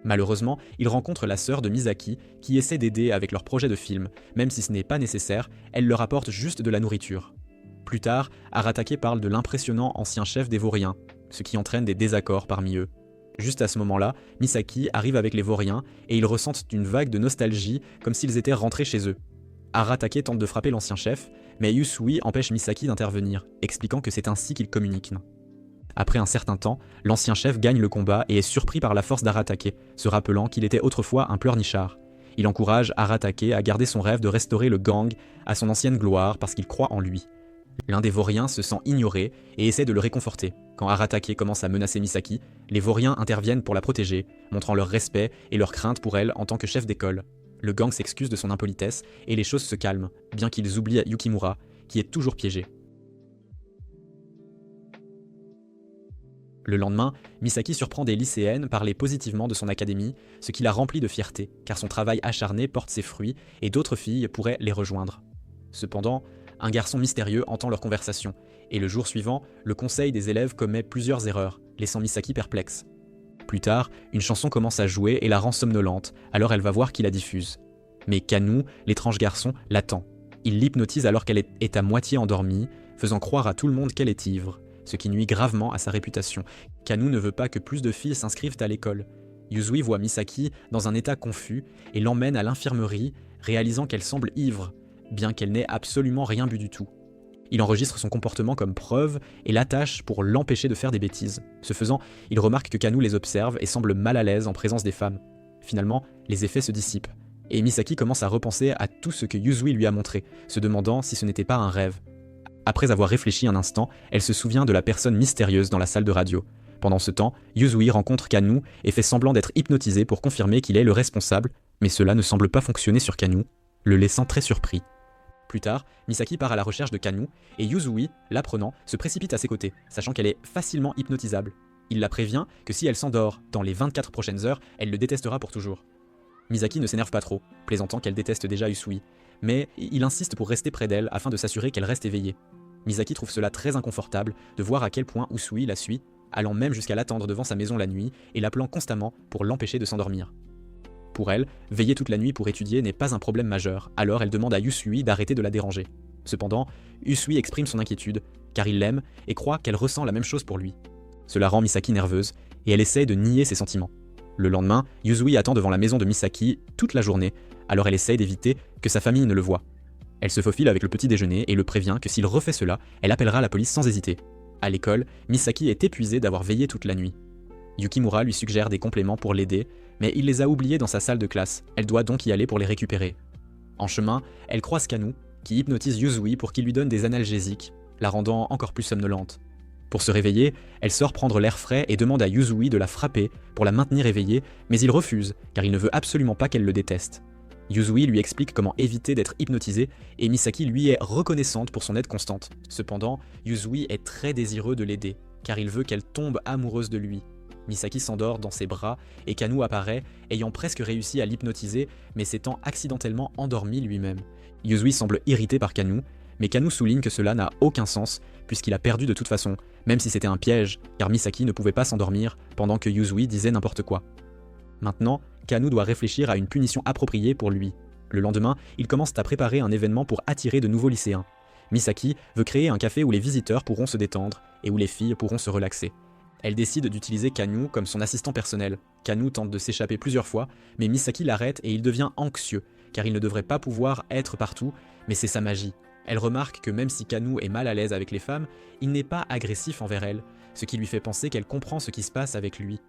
Malheureusement, il rencontre la sœur de Misaki qui essaie d'aider avec leur projet de film, même si ce n'est pas nécessaire, elle leur apporte juste de la nourriture. Plus tard, Aratake parle de l'impressionnant ancien chef des vauriens, ce qui entraîne des désaccords parmi eux. Juste à ce moment-là, Misaki arrive avec les vauriens et ils ressentent une vague de nostalgie comme s'ils étaient rentrés chez eux. Aratake tente de frapper l'ancien chef, mais Usui empêche Misaki d'intervenir, expliquant que c'est ainsi qu'ils communiquent. Après un certain temps, l'ancien chef gagne le combat et est surpris par la force d'Aratake, se rappelant qu'il était autrefois un pleurnichard. Il encourage Aratake à garder son rêve de restaurer le gang à son ancienne gloire parce qu'il croit en lui. L'un des vauriens se sent ignoré et essaie de le réconforter. Quand Aratake commence à menacer Misaki, les vauriens interviennent pour la protéger, montrant leur respect et leur crainte pour elle en tant que chef d'école. Le gang s'excuse de son impolitesse et les choses se calment, bien qu'ils oublient Yukimura, qui est toujours piégé. Le lendemain, Misaki surprend des lycéennes parler positivement de son académie, ce qui la remplit de fierté, car son travail acharné porte ses fruits et d'autres filles pourraient les rejoindre. Cependant, un garçon mystérieux entend leur conversation, et le jour suivant, le conseil des élèves commet plusieurs erreurs, laissant Misaki perplexe. Plus tard, une chanson commence à jouer et la rend somnolente, alors elle va voir qui la diffuse. Mais Kanu, l'étrange garçon, l'attend. Il l'hypnotise alors qu'elle est à moitié endormie, faisant croire à tout le monde qu'elle est ivre, ce qui nuit gravement à sa réputation. Kanu ne veut pas que plus de filles s'inscrivent à l'école. Yuzui voit Misaki dans un état confus et l'emmène à l'infirmerie, réalisant qu'elle semble ivre, bien qu'elle n'ait absolument rien bu du tout. Il enregistre son comportement comme preuve et l'attache pour l'empêcher de faire des bêtises. Ce faisant, il remarque que Kanu les observe et semble mal à l'aise en présence des femmes. Finalement, les effets se dissipent, et Misaki commence à repenser à tout ce que Yuzui lui a montré, se demandant si ce n'était pas un rêve. Après avoir réfléchi un instant, elle se souvient de la personne mystérieuse dans la salle de radio. Pendant ce temps, Yuzui rencontre Kanu et fait semblant d'être hypnotisé pour confirmer qu'il est le responsable, mais cela ne semble pas fonctionner sur Kanu, le laissant très surpris. Plus tard, Misaki part à la recherche de Kanu, et Yuzui, l'apprenant, se précipite à ses côtés, sachant qu'elle est facilement hypnotisable. Il la prévient que si elle s'endort dans les 24 prochaines heures, elle le détestera pour toujours. Misaki ne s'énerve pas trop, plaisantant qu'elle déteste déjà Usui, mais il insiste pour rester près d'elle afin de s'assurer qu'elle reste éveillée. Misaki trouve cela très inconfortable de voir à quel point Usui la suit, allant même jusqu'à l'attendre devant sa maison la nuit et l'appelant constamment pour l'empêcher de s'endormir. Pour elle, veiller toute la nuit pour étudier n'est pas un problème majeur, alors elle demande à Usui d'arrêter de la déranger. Cependant, Usui exprime son inquiétude, car il l'aime et croit qu'elle ressent la même chose pour lui. Cela rend Misaki nerveuse, et elle essaye de nier ses sentiments. Le lendemain, Yuzui attend devant la maison de Misaki toute la journée, alors elle essaye d'éviter que sa famille ne le voie. Elle se faufile avec le petit déjeuner et le prévient que s'il refait cela, elle appellera la police sans hésiter. À l'école, Misaki est épuisée d'avoir veillé toute la nuit. Yukimura lui suggère des compléments pour l'aider, mais il les a oubliés dans sa salle de classe, elle doit donc y aller pour les récupérer. En chemin, elle croise Kanu, qui hypnotise Yuzui pour qu'il lui donne des analgésiques, la rendant encore plus somnolente. Pour se réveiller, elle sort prendre l'air frais et demande à Yuzui de la frapper pour la maintenir éveillée, mais il refuse, car il ne veut absolument pas qu'elle le déteste. Yuzui lui explique comment éviter d'être hypnotisé, et Misaki lui est reconnaissante pour son aide constante. Cependant, Yuzui est très désireux de l'aider, car il veut qu'elle tombe amoureuse de lui. Misaki s'endort dans ses bras, et Kanu apparaît, ayant presque réussi à l'hypnotiser, mais s'étant accidentellement endormi lui-même. Yuzui semble irrité par Kanu, mais Kanu souligne que cela n'a aucun sens, puisqu'il a perdu de toute façon, même si c'était un piège, car Misaki ne pouvait pas s'endormir pendant que Yuzui disait n'importe quoi. Maintenant, Kanu doit réfléchir à une punition appropriée pour lui. Le lendemain, ils commencent à préparer un événement pour attirer de nouveaux lycéens. Misaki veut créer un café où les visiteurs pourront se détendre et où les filles pourront se relaxer. Elle décide d'utiliser Kanu comme son assistant personnel. Kanu tente de s'échapper plusieurs fois, mais Misaki l'arrête et il devient anxieux, car il ne devrait pas pouvoir être partout, mais c'est sa magie. Elle remarque que même si Kanu est mal à l'aise avec les femmes, il n'est pas agressif envers elle, ce qui lui fait penser qu'elle comprend ce qui se passe avec lui.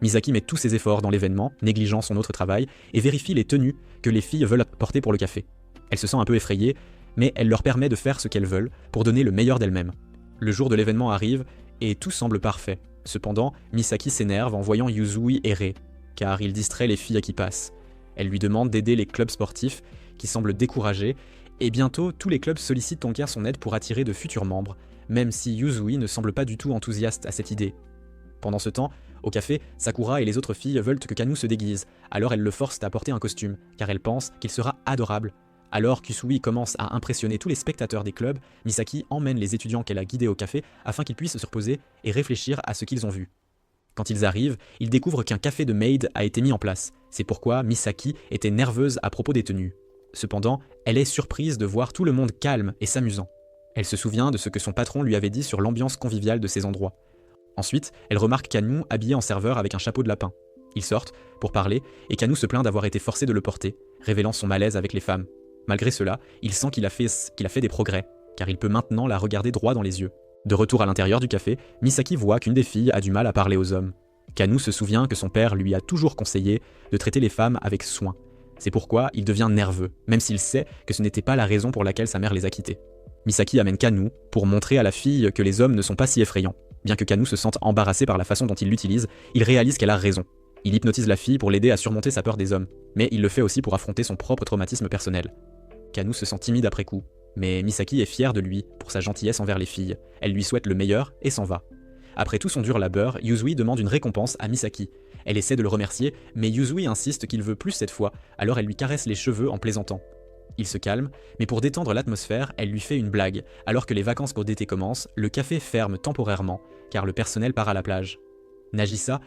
Misaki met tous ses efforts dans l'événement, négligeant son autre travail, et vérifie les tenues que les filles veulent porter pour le café. Elle se sent un peu effrayée, mais elle leur permet de faire ce qu'elles veulent pour donner le meilleur d'elles-mêmes. Le jour de l'événement arrive, et tout semble parfait. Cependant, Misaki s'énerve en voyant Yuzui errer, car il distrait les filles qui passent. Elle lui demande d'aider les clubs sportifs, qui semblent découragés, et bientôt tous les clubs sollicitent Tonka son aide pour attirer de futurs membres, même si Yuzui ne semble pas du tout enthousiaste à cette idée. Pendant ce temps, au café, Sakura et les autres filles veulent que Kanu se déguise, alors elles le forcent à porter un costume, car elles pensent qu'il sera adorable. Alors qu'Usui commence à impressionner tous les spectateurs des clubs, Misaki emmène les étudiants qu'elle a guidés au café afin qu'ils puissent se reposer et réfléchir à ce qu'ils ont vu. Quand ils arrivent, ils découvrent qu'un café de maid a été mis en place. C'est pourquoi Misaki était nerveuse à propos des tenues. Cependant, elle est surprise de voir tout le monde calme et s'amusant. Elle se souvient de ce que son patron lui avait dit sur l'ambiance conviviale de ces endroits. Ensuite, elle remarque Kanu habillé en serveur avec un chapeau de lapin. Ils sortent pour parler et Kanu se plaint d'avoir été forcé de le porter, révélant son malaise avec les femmes. Malgré cela, il sent qu'il a fait des progrès, car il peut maintenant la regarder droit dans les yeux. De retour à l'intérieur du café, Misaki voit qu'une des filles a du mal à parler aux hommes. Kanu se souvient que son père lui a toujours conseillé de traiter les femmes avec soin. C'est pourquoi il devient nerveux, même s'il sait que ce n'était pas la raison pour laquelle sa mère les a quittés. Misaki amène Kanu pour montrer à la fille que les hommes ne sont pas si effrayants. Bien que Kanu se sente embarrassé par la façon dont il l'utilise, il réalise qu'elle a raison. Il hypnotise la fille pour l'aider à surmonter sa peur des hommes, mais il le fait aussi pour affronter son propre traumatisme personnel. Kanu se sent timide après coup, mais Misaki est fière de lui pour sa gentillesse envers les filles. Elle lui souhaite le meilleur et s'en va. Après tout son dur labeur, Yuzui demande une récompense à Misaki. Elle essaie de le remercier, mais Yuzui insiste qu'il veut plus cette fois, alors elle lui caresse les cheveux en plaisantant. Il se calme, mais pour détendre l'atmosphère, elle lui fait une blague. Alors que les vacances d'été commencent, le café ferme temporairement, car le personnel part à la plage. Nagisa,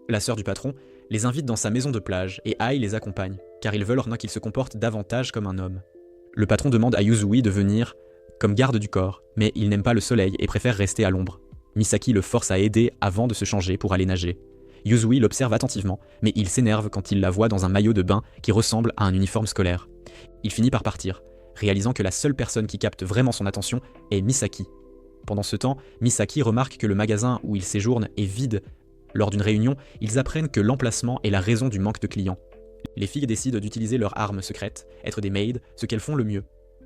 la sœur du patron, les invite dans sa maison de plage et Ai les accompagne, car ils veulent maintenant qu'il se comporte davantage comme un homme. Le patron demande à Yuzui de venir comme garde du corps, mais il n'aime pas le soleil et préfère rester à l'ombre. Misaki le force à aider avant de se changer pour aller nager. Yuzui l'observe attentivement, mais il s'énerve quand il la voit dans un maillot de bain qui ressemble à un uniforme scolaire. Il finit par partir, réalisant que la seule personne qui capte vraiment son attention est Misaki. Pendant ce temps, Misaki remarque que le magasin où il séjourne est vide. Lors d'une réunion, ils apprennent que l'emplacement est la raison du manque de clients. Les filles décident d'utiliser leur arme secrète, être des maids, ce qu'elles font le mieux.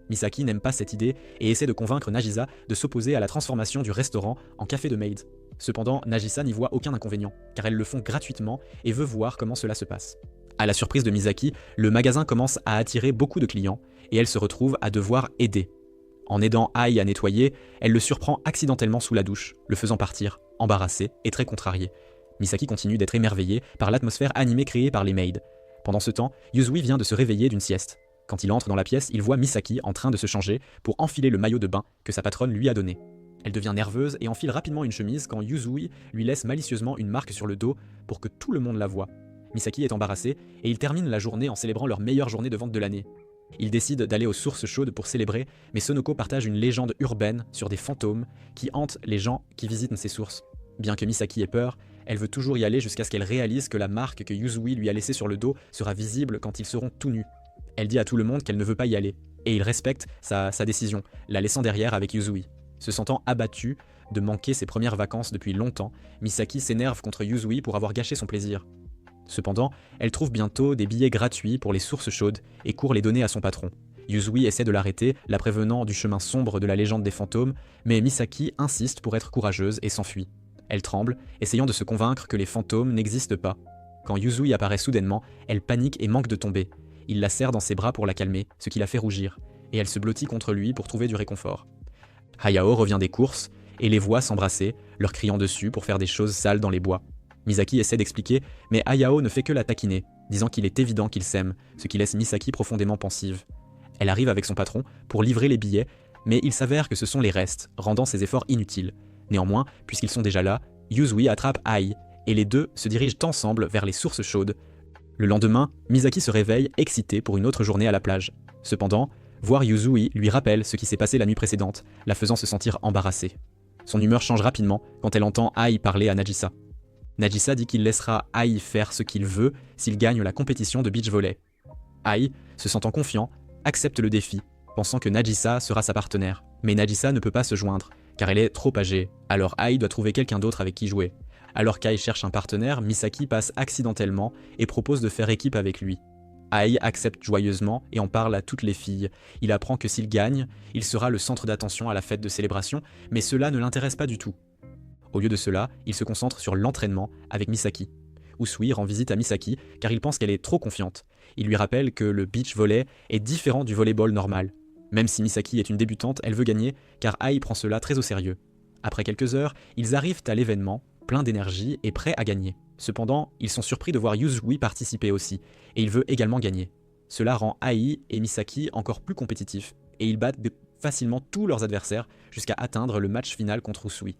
Misaki n'aime pas cette idée et essaie de convaincre Nagisa de s'opposer à la transformation du restaurant en café de maids. Cependant, Nagisa n'y voit aucun inconvénient, car elles le font gratuitement et veut voir comment cela se passe. À la surprise de Misaki, le magasin commence à attirer beaucoup de clients et elle se retrouve à devoir aider. En aidant Ai à nettoyer, elle le surprend accidentellement sous la douche, le faisant partir, embarrassé et très contrarié. Misaki continue d'être émerveillée par l'atmosphère animée créée par les maids. Pendant ce temps, Yuzui vient de se réveiller d'une sieste. Quand il entre dans la pièce, il voit Misaki en train de se changer pour enfiler le maillot de bain que sa patronne lui a donné. Elle devient nerveuse et enfile rapidement une chemise quand Yuzui lui laisse malicieusement une marque sur le dos pour que tout le monde la voie. Misaki est embarrassé et ils terminent la journée en célébrant leur meilleure journée de vente de l'année. Ils décident d'aller aux sources chaudes pour célébrer, mais Sonoko partage une légende urbaine sur des fantômes qui hantent les gens qui visitent ces sources. Bien que Misaki ait peur, elle veut toujours y aller jusqu'à ce qu'elle réalise que la marque que Yuzui lui a laissée sur le dos sera visible quand ils seront tout nus. Elle dit à tout le monde qu'elle ne veut pas y aller, et il respecte sa décision, la laissant derrière avec Yuzui. Se sentant abattue de manquer ses premières vacances depuis longtemps, Misaki s'énerve contre Yuzui pour avoir gâché son plaisir. Cependant, elle trouve bientôt des billets gratuits pour les sources chaudes et court les donner à son patron. Yuzui essaie de l'arrêter, la prévenant du chemin sombre de la légende des fantômes, mais Misaki insiste pour être courageuse et s'enfuit. Elle tremble, essayant de se convaincre que les fantômes n'existent pas. Quand Yuzui apparaît soudainement, elle panique et manque de tomber. Il la serre dans ses bras pour la calmer, ce qui la fait rougir, et elle se blottit contre lui pour trouver du réconfort. Hayao revient des courses et les voit s'embrasser, leur criant dessus pour faire des choses sales dans les bois. Misaki essaie d'expliquer, mais Hayao ne fait que la taquiner, disant qu'il est évident qu'ils s'aiment, ce qui laisse Misaki profondément pensive. Elle arrive avec son patron pour livrer les billets, mais il s'avère que ce sont les restes, rendant ses efforts inutiles. Néanmoins, puisqu'ils sont déjà là, Yuzui attrape Ai, et les deux se dirigent ensemble vers les sources chaudes. Le lendemain, Misaki se réveille excitée pour une autre journée à la plage. Cependant, voir Yuzui lui rappelle ce qui s'est passé la nuit précédente, la faisant se sentir embarrassée. Son humeur change rapidement quand elle entend Ai parler à Nagisa. Nagisa dit qu'il laissera Ai faire ce qu'il veut s'il gagne la compétition de beach volley. Ai, se sentant confiant, accepte le défi, pensant que Nagisa sera sa partenaire. Mais Nagisa ne peut pas se joindre, car elle est trop âgée, alors Ai doit trouver quelqu'un d'autre avec qui jouer. Alors qu'Ai cherche un partenaire, Misaki passe accidentellement et propose de faire équipe avec lui. Ai accepte joyeusement et en parle à toutes les filles. Il apprend que s'il gagne, il sera le centre d'attention à la fête de célébration, mais cela ne l'intéresse pas du tout. Au lieu de cela, il se concentre sur l'entraînement avec Misaki. Usui rend visite à Misaki car il pense qu'elle est trop confiante. Il lui rappelle que le beach volley est différent du volleyball normal. Même si Misaki est une débutante, elle veut gagner car Ai prend cela très au sérieux. Après quelques heures, ils arrivent à l'événement, pleins d'énergie et prêts à gagner. Cependant, ils sont surpris de voir Yuzui participer aussi, et il veut également gagner. Cela rend Ai et Misaki encore plus compétitifs, et ils battent facilement tous leurs adversaires jusqu'à atteindre le match final contre Usui.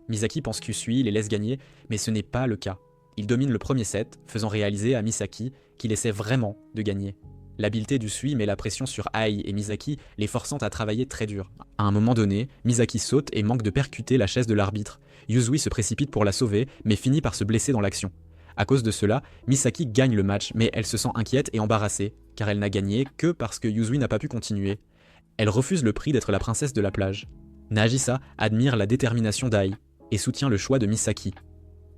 Misaki pense qu'Usui les laisse gagner, mais ce n'est pas le cas. Il domine le premier set, faisant réaliser à Misaki qu'il essaie vraiment de gagner. L'habileté d'Usui met la pression sur Ai et Misaki, les forçant à travailler très dur. À un moment donné, Misaki saute et manque de percuter la chaise de l'arbitre. Yuzui se précipite pour la sauver, mais finit par se blesser dans l'action. À cause de cela, Misaki gagne le match, mais elle se sent inquiète et embarrassée, car elle n'a gagné que parce que Yuzui n'a pas pu continuer. Elle refuse le prix d'être la princesse de la plage. Nagisa admire la détermination d'Ai et soutient le choix de Misaki.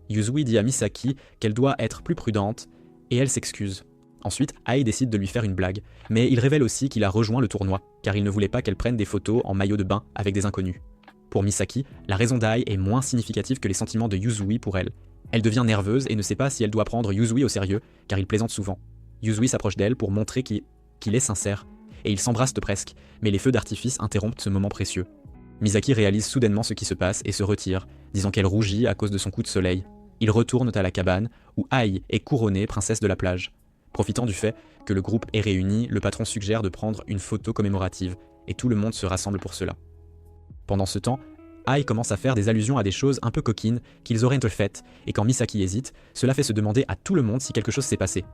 Yuzui dit à Misaki qu'elle doit être plus prudente, et elle s'excuse. Ensuite, Ai décide de lui faire une blague, mais il révèle aussi qu'il a rejoint le tournoi, car il ne voulait pas qu'elle prenne des photos en maillot de bain avec des inconnus. Pour Misaki, la raison d'Ai est moins significative que les sentiments de Yuzui pour elle. Elle devient nerveuse et ne sait pas si elle doit prendre Yuzui au sérieux, car il plaisante souvent. Yuzui s'approche d'elle pour montrer qu'il est sincère, et ils s'embrassent presque, mais les feux d'artifice interrompent ce moment précieux. Misaki réalise soudainement ce qui se passe et se retire, disant qu'elle rougit à cause de son coup de soleil. Ils retournent à la cabane, où Ai est couronnée princesse de la plage. Profitant du fait que le groupe est réuni, le patron suggère de prendre une photo commémorative, et tout le monde se rassemble pour cela. Pendant ce temps, Ai commence à faire des allusions à des choses un peu coquines qu'ils auraient faites, et quand Misaki hésite, cela fait se demander à tout le monde si quelque chose s'est passé.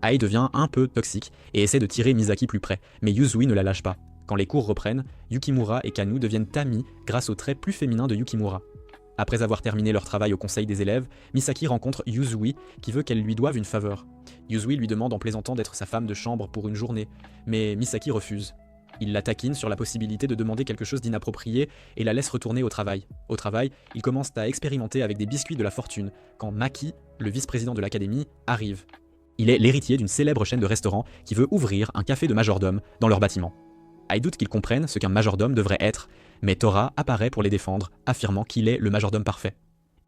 Ai devient un peu toxique et essaie de tirer Misaki plus près, mais Yuzui ne la lâche pas. Quand les cours reprennent, Yukimura et Kanu deviennent amis grâce aux traits plus féminins de Yukimura. Après avoir terminé leur travail au conseil des élèves, Misaki rencontre Yuzui qui veut qu'elle lui doive une faveur. Yuzui lui demande en plaisantant d'être sa femme de chambre pour une journée, mais Misaki refuse. Il la taquine sur la possibilité de demander quelque chose d'inapproprié et la laisse retourner au travail. Au travail, ils commencent à expérimenter avec des biscuits de la fortune, quand Maki, le vice-président de l'académie, arrive. Il est l'héritier d'une célèbre chaîne de restaurants qui veut ouvrir un café de majordome dans leur bâtiment. Ai doute qu'ils comprennent ce qu'un majordome devrait être, mais Tora apparaît pour les défendre, affirmant qu'il est le majordome parfait.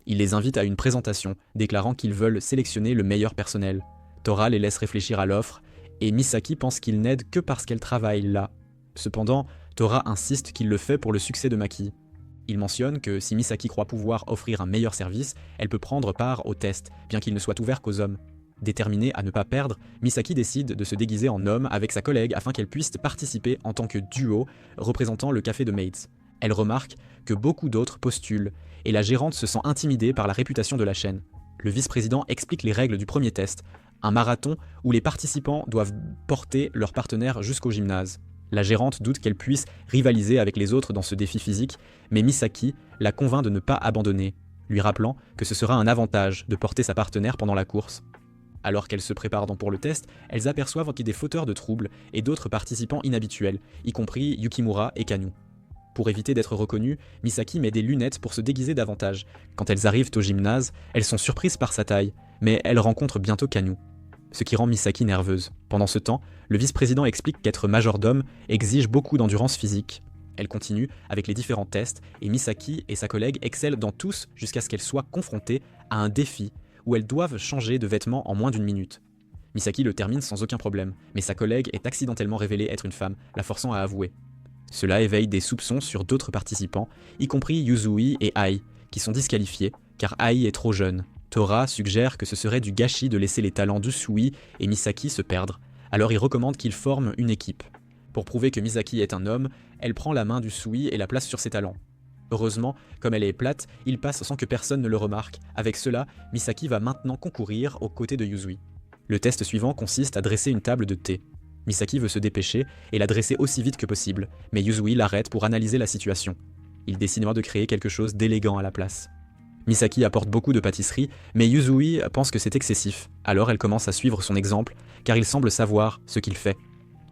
Il les invite à une présentation, déclarant qu'ils veulent sélectionner le meilleur personnel. Tora les laisse réfléchir à l'offre, et Misaki pense qu'il n'aide que parce qu'elle travaille là. Cependant, Tora insiste qu'il le fait pour le succès de Maki. Il mentionne que si Misaki croit pouvoir offrir un meilleur service, elle peut prendre part au test, bien qu'il ne soit ouvert qu'aux hommes. Déterminée à ne pas perdre, Misaki décide de se déguiser en homme avec sa collègue afin qu'elle puisse participer en tant que duo représentant le café de Maids. Elle remarque que beaucoup d'autres postulent, et la gérante se sent intimidée par la réputation de la chaîne. Le vice-président explique les règles du premier test, un marathon où les participants doivent porter leur partenaire jusqu'au gymnase. La gérante doute qu'elle puisse rivaliser avec les autres dans ce défi physique, mais Misaki la convainc de ne pas abandonner, lui rappelant que ce sera un avantage de porter sa partenaire pendant la course. Alors qu'elles se préparent pour le test, elles aperçoivent qu'il y a des fauteurs de troubles et d'autres participants inhabituels, y compris Yukimura et Kanu. Pour éviter d'être reconnues, Misaki met des lunettes pour se déguiser davantage. Quand elles arrivent au gymnase, elles sont surprises par sa taille, mais elles rencontrent bientôt Kanu, ce qui rend Misaki nerveuse. Pendant ce temps, le vice-président explique qu'être majordome exige beaucoup d'endurance physique. Elle continue avec les différents tests, et Misaki et sa collègue excellent dans tous jusqu'à ce qu'elles soient confrontées à un défi où elles doivent changer de vêtements en moins d'une minute. Misaki le termine sans aucun problème, mais sa collègue est accidentellement révélée être une femme, la forçant à avouer. Cela éveille des soupçons sur d'autres participants, y compris Yuzui et Ai, qui sont disqualifiés, car Ai est trop jeune. Tora suggère que ce serait du gâchis de laisser les talents d'Usui et Misaki se perdre, alors il recommande qu'ils forment une équipe. Pour prouver que Misaki est un homme, elle prend la main d'Usui et la place sur ses talons. Heureusement, comme elle est plate, il passe sans que personne ne le remarque. Avec cela, Misaki va maintenant concourir aux côtés de Yuzui. Le test suivant consiste à dresser une table de thé. Misaki veut se dépêcher et la dresser aussi vite que possible, mais Yuzui l'arrête pour analyser la situation. Il décide de créer quelque chose d'élégant à la place. Misaki apporte beaucoup de pâtisseries, mais Yuzui pense que c'est excessif, alors elle commence à suivre son exemple, car il semble savoir ce qu'il fait.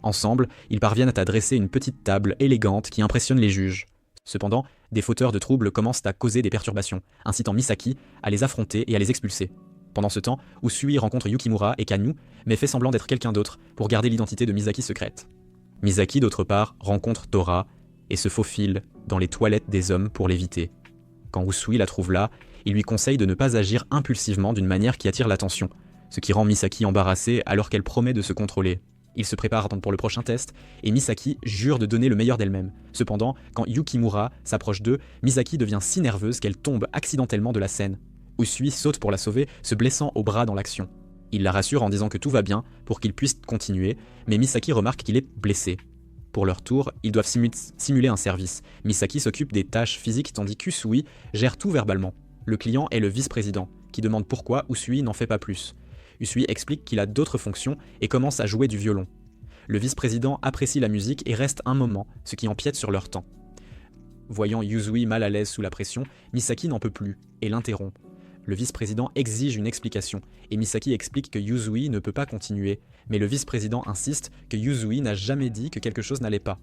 Ensemble, ils parviennent à dresser une petite table élégante qui impressionne les juges. Cependant, des fauteurs de troubles commencent à causer des perturbations, incitant Misaki à les affronter et à les expulser. Pendant ce temps, Usui rencontre Yukimura et Kanu, mais fait semblant d'être quelqu'un d'autre pour garder l'identité de Misaki secrète. Misaki, d'autre part, rencontre Tora et se faufile dans les toilettes des hommes pour l'éviter. Quand Usui la trouve là, il lui conseille de ne pas agir impulsivement d'une manière qui attire l'attention, ce qui rend Misaki embarrassée alors qu'elle promet de se contrôler. Ils se préparent donc pour le prochain test, et Misaki jure de donner le meilleur d'elle-même. Cependant, quand Yukimura s'approche d'eux, Misaki devient si nerveuse qu'elle tombe accidentellement de la scène. Usui saute pour la sauver, se blessant au bras dans l'action. Il la rassure en disant que tout va bien pour qu'ils puissent continuer, mais Misaki remarque qu'il est blessé. Pour leur tour, ils doivent simuler un service. Misaki s'occupe des tâches physiques tandis qu'Usui gère tout verbalement. Le client est le vice-président, qui demande pourquoi Usui n'en fait pas plus. Usui explique qu'il a d'autres fonctions et commence à jouer du violon. Le vice-président apprécie la musique et reste un moment, ce qui empiète sur leur temps. Voyant Yuzui mal à l'aise sous la pression, Misaki n'en peut plus et l'interrompt. Le vice-président exige une explication, et Misaki explique que Yuzui ne peut pas continuer, mais le vice-président insiste que Yuzui n'a jamais dit que quelque chose n'allait pas.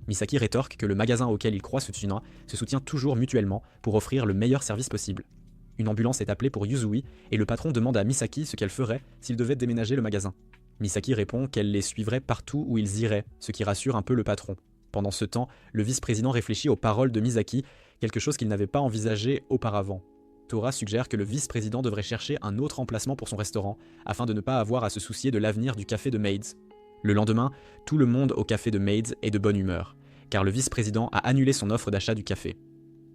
Misaki rétorque que le magasin auquel il croit se soutient toujours mutuellement pour offrir le meilleur service possible. Une ambulance est appelée pour Yuzui, et le patron demande à Misaki ce qu'elle ferait s'il devait déménager le magasin. Misaki répond qu'elle les suivrait partout où ils iraient, ce qui rassure un peu le patron. Pendant ce temps, le vice-président réfléchit aux paroles de Misaki, quelque chose qu'il n'avait pas envisagé auparavant. Tora suggère que le vice-président devrait chercher un autre emplacement pour son restaurant, afin de ne pas avoir à se soucier de l'avenir du café de Maids. Le lendemain, tout le monde au café de Maids est de bonne humeur, car le vice-président a annulé son offre d'achat du café.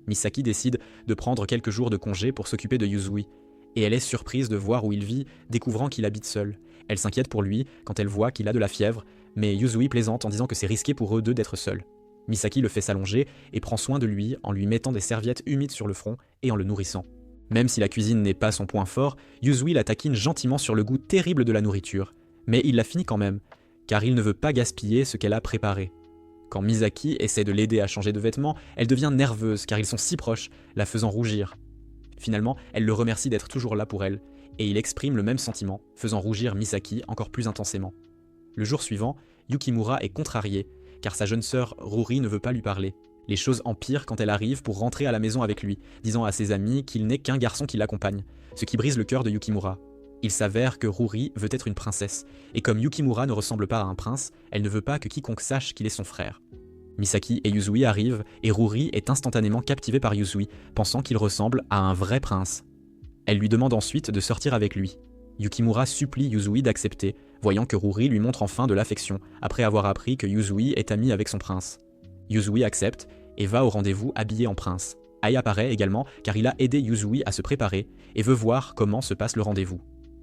Misaki décide de prendre quelques jours de congé pour s'occuper de Yuzui, et elle est surprise de voir où il vit, découvrant qu'il habite seul. Elle s'inquiète pour lui quand elle voit qu'il a de la fièvre, mais Yuzui plaisante en disant que c'est risqué pour eux deux d'être seuls. Misaki le fait s'allonger et prend soin de lui en lui mettant des serviettes humides sur le front et en le nourrissant. Même si la cuisine n'est pas son point fort, Yuzui la taquine gentiment sur le goût terrible de la nourriture, mais il la finit quand même, car il ne veut pas gaspiller ce qu'elle a préparé. Quand Misaki essaie de l'aider à changer de vêtements, elle devient nerveuse car ils sont si proches, la faisant rougir. Finalement, elle le remercie d'être toujours là pour elle, et il exprime le même sentiment, faisant rougir Misaki encore plus intensément. Le jour suivant, Yukimura est contrarié, car sa jeune sœur Ruri ne veut pas lui parler. Les choses empirent quand elle arrive pour rentrer à la maison avec lui, disant à ses amis qu'il n'est qu'un garçon qui l'accompagne, ce qui brise le cœur de Yukimura. Il s'avère que Ruri veut être une princesse, et comme Yukimura ne ressemble pas à un prince, elle ne veut pas que quiconque sache qu'il est son frère. Misaki et Yuzui arrivent, et Ruri est instantanément captivée par Yuzui, pensant qu'il ressemble à un vrai prince. Elle lui demande ensuite de sortir avec lui. Yukimura supplie Yuzui d'accepter, voyant que Ruri lui montre enfin de l'affection, après avoir appris que Yuzui est ami avec son prince. Yuzui accepte, et va au rendez-vous habillé en prince. Ai apparaît également car il a aidé Yuzui à se préparer, et veut voir comment se passe le rendez-vous.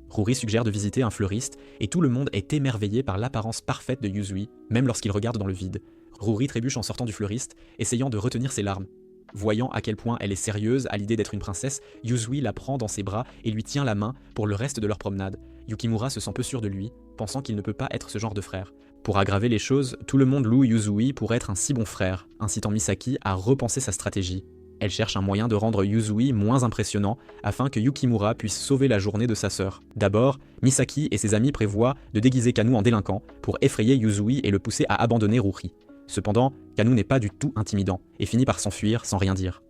Ruri suggère de visiter un fleuriste, et tout le monde est émerveillé par l'apparence parfaite de Yuzui, même lorsqu'il regarde dans le vide. Ruri trébuche en sortant du fleuriste, essayant de retenir ses larmes. Voyant à quel point elle est sérieuse à l'idée d'être une princesse, Yuzui la prend dans ses bras et lui tient la main pour le reste de leur promenade. Yukimura se sent peu sûr de lui, pensant qu'il ne peut pas être ce genre de frère. Pour aggraver les choses, tout le monde loue Yuzui pour être un si bon frère, incitant Misaki à repenser sa stratégie. Elle cherche un moyen de rendre Yuzui moins impressionnant afin que Yukimura puisse sauver la journée de sa sœur. D'abord, Misaki et ses amis prévoient de déguiser Kanu en délinquant pour effrayer Yuzui et le pousser à abandonner Ruri. Cependant, Kanu n'est pas du tout intimidant et finit par s'enfuir sans rien dire.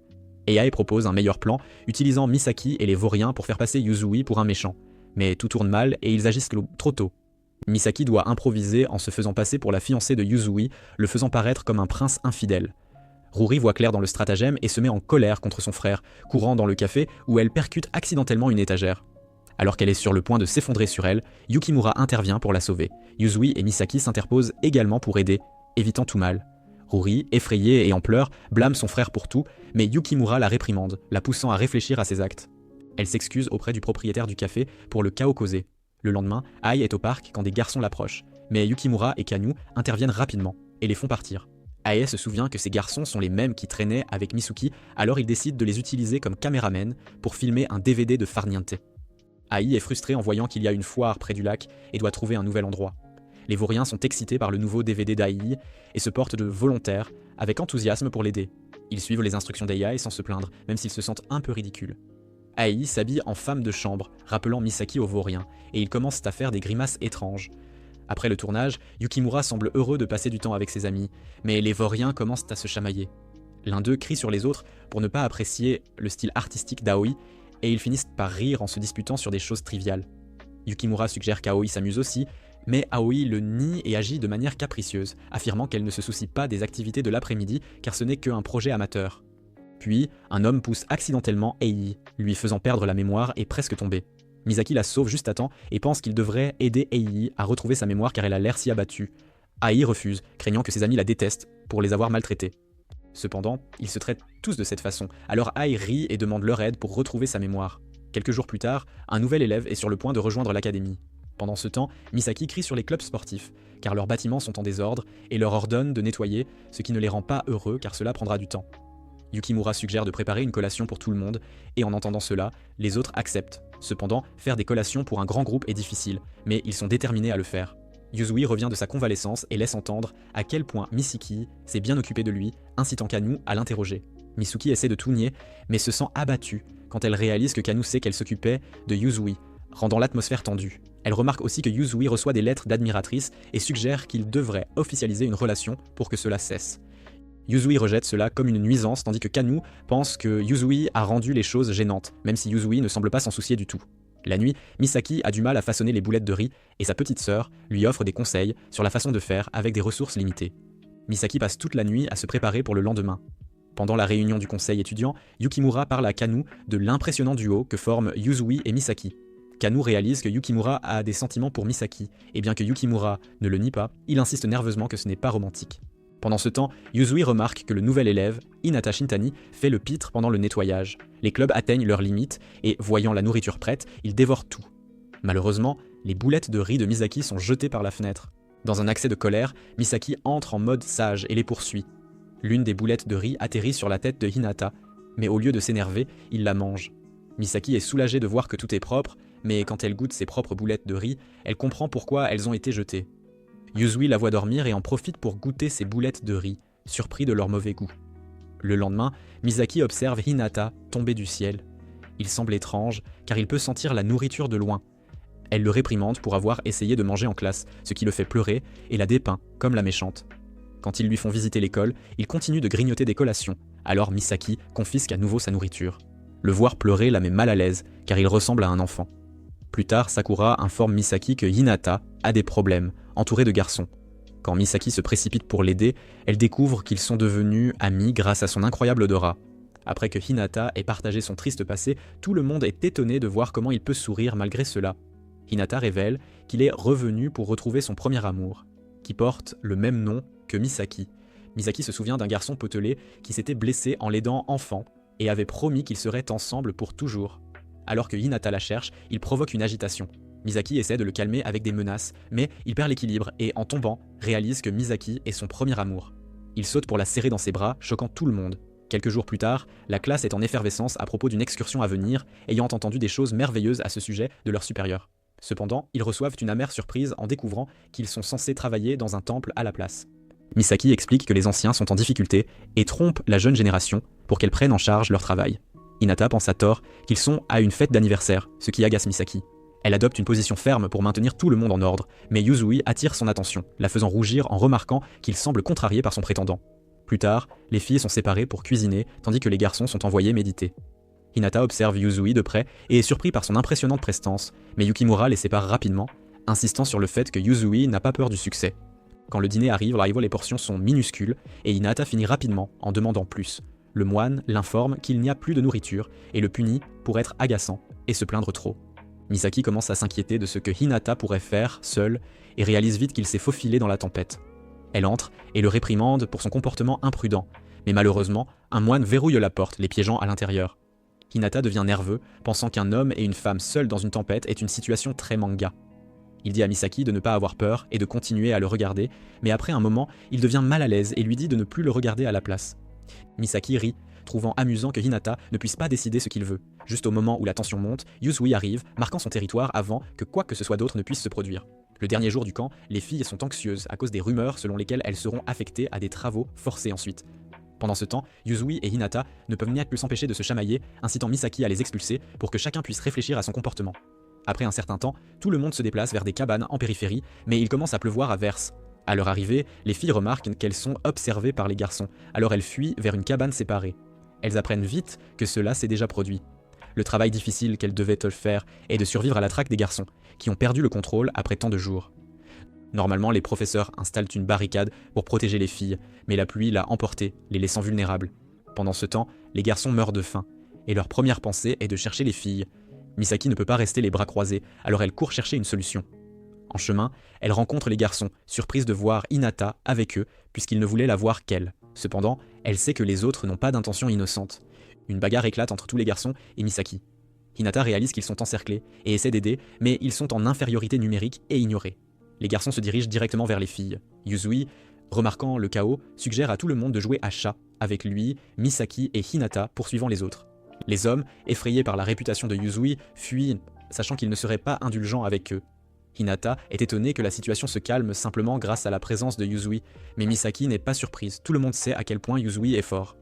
Ai propose un meilleur plan, utilisant Misaki et les vauriens pour faire passer Yuzui pour un méchant. Mais tout tourne mal et ils agissent trop tôt. Misaki doit improviser en se faisant passer pour la fiancée de Yuzui, le faisant paraître comme un prince infidèle. Ruri voit clair dans le stratagème et se met en colère contre son frère, courant dans le café où elle percute accidentellement une étagère. Alors qu'elle est sur le point de s'effondrer sur elle, Yukimura intervient pour la sauver. Yuzui et Misaki s'interposent également pour aider, évitant tout mal. Ruri, effrayée et en pleurs, blâme son frère pour tout, mais Yukimura la réprimande, la poussant à réfléchir à ses actes. Elle s'excuse auprès du propriétaire du café pour le chaos causé. Le lendemain, Ai est au parc quand des garçons l'approchent, mais Yukimura et Kanu interviennent rapidement et les font partir. Ai se souvient que ces garçons sont les mêmes qui traînaient avec Misuki, alors il décide de les utiliser comme caméramen pour filmer un DVD de Farniente. Ai est frustré en voyant qu'il y a une foire près du lac et doit trouver un nouvel endroit. Les vauriens sont excités par le nouveau DVD d'Ai et se portent de volontaires avec enthousiasme pour l'aider. Ils suivent les instructions d'Ai sans se plaindre, même s'ils se sentent un peu ridicules. Ai s'habille en femme de chambre, rappelant Misaki aux vauriens, et ils commencent à faire des grimaces étranges. Après le tournage, Yukimura semble heureux de passer du temps avec ses amis, mais les vauriens commencent à se chamailler. L'un d'eux crie sur les autres pour ne pas apprécier le style artistique d'Aoi, et ils finissent par rire en se disputant sur des choses triviales. Yukimura suggère qu'Aoi s'amuse aussi, mais Aoi le nie et agit de manière capricieuse, affirmant qu'elle ne se soucie pas des activités de l'après-midi car ce n'est qu'un projet amateur. Puis, un homme pousse accidentellement Ei, lui faisant perdre la mémoire et presque tomber. Misaki la sauve juste à temps et pense qu'il devrait aider Ei à retrouver sa mémoire car elle a l'air si abattue. Ai refuse, craignant que ses amis la détestent pour les avoir maltraités. Cependant, ils se traitent tous de cette façon, alors Ai rit et demande leur aide pour retrouver sa mémoire. Quelques jours plus tard, un nouvel élève est sur le point de rejoindre l'académie. Pendant ce temps, Misaki crie sur les clubs sportifs, car leurs bâtiments sont en désordre, et leur ordonne de nettoyer, ce qui ne les rend pas heureux car cela prendra du temps. Yukimura suggère de préparer une collation pour tout le monde, et en entendant cela, les autres acceptent. Cependant, faire des collations pour un grand groupe est difficile, mais ils sont déterminés à le faire. Yuzui revient de sa convalescence et laisse entendre à quel point Misaki s'est bien occupée de lui, incitant Kanu à l'interroger. Misuki essaie de tout nier, mais se sent abattue quand elle réalise que Kanu sait qu'elle s'occupait de Yuzui, rendant l'atmosphère tendue. Elle remarque aussi que Yuzui reçoit des lettres d'admiratrices et suggère qu'il devrait officialiser une relation pour que cela cesse. Yuzui rejette cela comme une nuisance tandis que Kanu pense que Yuzui a rendu les choses gênantes, même si Yuzui ne semble pas s'en soucier du tout. La nuit, Misaki a du mal à façonner les boulettes de riz et sa petite sœur lui offre des conseils sur la façon de faire avec des ressources limitées. Misaki passe toute la nuit à se préparer pour le lendemain. Pendant la réunion du conseil étudiant, Yukimura parle à Kanu de l'impressionnant duo que forment Yuzui et Misaki. Kanu réalise que Yukimura a des sentiments pour Misaki, et bien que Yukimura ne le nie pas, il insiste nerveusement que ce n'est pas romantique. Pendant ce temps, Yuzui remarque que le nouvel élève, Hinata Shintani, fait le pitre pendant le nettoyage. Les clubs atteignent leurs limites, et voyant la nourriture prête, ils dévorent tout. Malheureusement, les boulettes de riz de Misaki sont jetées par la fenêtre. Dans un accès de colère, Misaki entre en mode sage et les poursuit. L'une des boulettes de riz atterrit sur la tête de Hinata, mais au lieu de s'énerver, il la mange. Misaki est soulagée de voir que tout est propre, mais quand elle goûte ses propres boulettes de riz, elle comprend pourquoi elles ont été jetées. Yuzui la voit dormir et en profite pour goûter ses boulettes de riz, surpris de leur mauvais goût. Le lendemain, Misaki observe Hinata tomber du ciel. Il semble étrange, car il peut sentir la nourriture de loin. Elle le réprimande pour avoir essayé de manger en classe, ce qui le fait pleurer et la dépeint comme la méchante. Quand ils lui font visiter l'école, il continue de grignoter des collations, alors Misaki confisque à nouveau sa nourriture. Le voir pleurer la met mal à l'aise, car il ressemble à un enfant. Plus tard, Sakura informe Misaki que Hinata a des problèmes, entouré de garçons. Quand Misaki se précipite pour l'aider, elle découvre qu'ils sont devenus amis grâce à son incroyable odorat. Après que Hinata ait partagé son triste passé, tout le monde est étonné de voir comment il peut sourire malgré cela. Hinata révèle qu'il est revenu pour retrouver son premier amour, qui porte le même nom que Misaki. Misaki se souvient d'un garçon potelé qui s'était blessé en l'aidant enfant et avait promis qu'ils seraient ensemble pour toujours. Alors que Hinata la cherche, il provoque une agitation. Misaki essaie de le calmer avec des menaces, mais il perd l'équilibre et, en tombant, réalise que Misaki est son premier amour. Il saute pour la serrer dans ses bras, choquant tout le monde. Quelques jours plus tard, la classe est en effervescence à propos d'une excursion à venir, ayant entendu des choses merveilleuses à ce sujet de leurs supérieurs. Cependant, ils reçoivent une amère surprise en découvrant qu'ils sont censés travailler dans un temple à la place. Misaki explique que les anciens sont en difficulté et trompe la jeune génération pour qu'elle prenne en charge leur travail. Hinata pense à tort qu'ils sont à une fête d'anniversaire, ce qui agace Misaki. Elle adopte une position ferme pour maintenir tout le monde en ordre, mais Yuzui attire son attention, la faisant rougir en remarquant qu'il semble contrarié par son prétendant. Plus tard, les filles sont séparées pour cuisiner, tandis que les garçons sont envoyés méditer. Hinata observe Yuzui de près et est surpris par son impressionnante prestance, mais Yukimura les sépare rapidement, insistant sur le fait que Yuzui n'a pas peur du succès. Quand le dîner arrive, les portions sont minuscules, et Hinata finit rapidement en demandant plus. Le moine l'informe qu'il n'y a plus de nourriture, et le punit pour être agaçant et se plaindre trop. Misaki commence à s'inquiéter de ce que Hinata pourrait faire, seule, et réalise vite qu'il s'est faufilé dans la tempête. Elle entre et le réprimande pour son comportement imprudent, mais malheureusement, un moine verrouille la porte, les piégeant à l'intérieur. Hinata devient nerveux, pensant qu'un homme et une femme seuls dans une tempête est une situation très manga. Il dit à Misaki de ne pas avoir peur et de continuer à le regarder, mais après un moment, il devient mal à l'aise et lui dit de ne plus le regarder à la place. Misaki rit, trouvant amusant que Hinata ne puisse pas décider ce qu'il veut. Juste au moment où la tension monte, Yuzui arrive, marquant son territoire avant que quoi que ce soit d'autre ne puisse se produire. Le dernier jour du camp, les filles sont anxieuses à cause des rumeurs selon lesquelles elles seront affectées à des travaux forcés ensuite. Pendant ce temps, Yuzui et Hinata ne peuvent ni plus s'empêcher de se chamailler, incitant Misaki à les expulser pour que chacun puisse réfléchir à son comportement. Après un certain temps, tout le monde se déplace vers des cabanes en périphérie, mais il commence à pleuvoir à verse. À leur arrivée, les filles remarquent qu'elles sont observées par les garçons, alors elles fuient vers une cabane séparée. Elles apprennent vite que cela s'est déjà produit. Le travail difficile qu'elles devaient faire est de survivre à la traque des garçons, qui ont perdu le contrôle après tant de jours. Normalement, les professeurs installent une barricade pour protéger les filles, mais la pluie l'a emporté, les laissant vulnérables. Pendant ce temps, les garçons meurent de faim, et leur première pensée est de chercher les filles. Misaki ne peut pas rester les bras croisés, alors elle court chercher une solution. En chemin, elle rencontre les garçons, surprise de voir Hinata avec eux, puisqu'ils ne voulaient la voir qu'elle. Cependant, elle sait que les autres n'ont pas d'intention innocente. Une bagarre éclate entre tous les garçons et Misaki. Hinata réalise qu'ils sont encerclés et essaie d'aider, mais ils sont en infériorité numérique et ignorés. Les garçons se dirigent directement vers les filles. Yuzui, remarquant le chaos, suggère à tout le monde de jouer à chat, avec lui, Misaki et Hinata poursuivant les autres. Les hommes, effrayés par la réputation de Yuzui, fuient, sachant qu'il ne serait pas indulgent avec eux. Hinata est étonnée que la situation se calme simplement grâce à la présence de Yuzui, mais Misaki n'est pas surprise, tout le monde sait à quel point Yuzui est fort.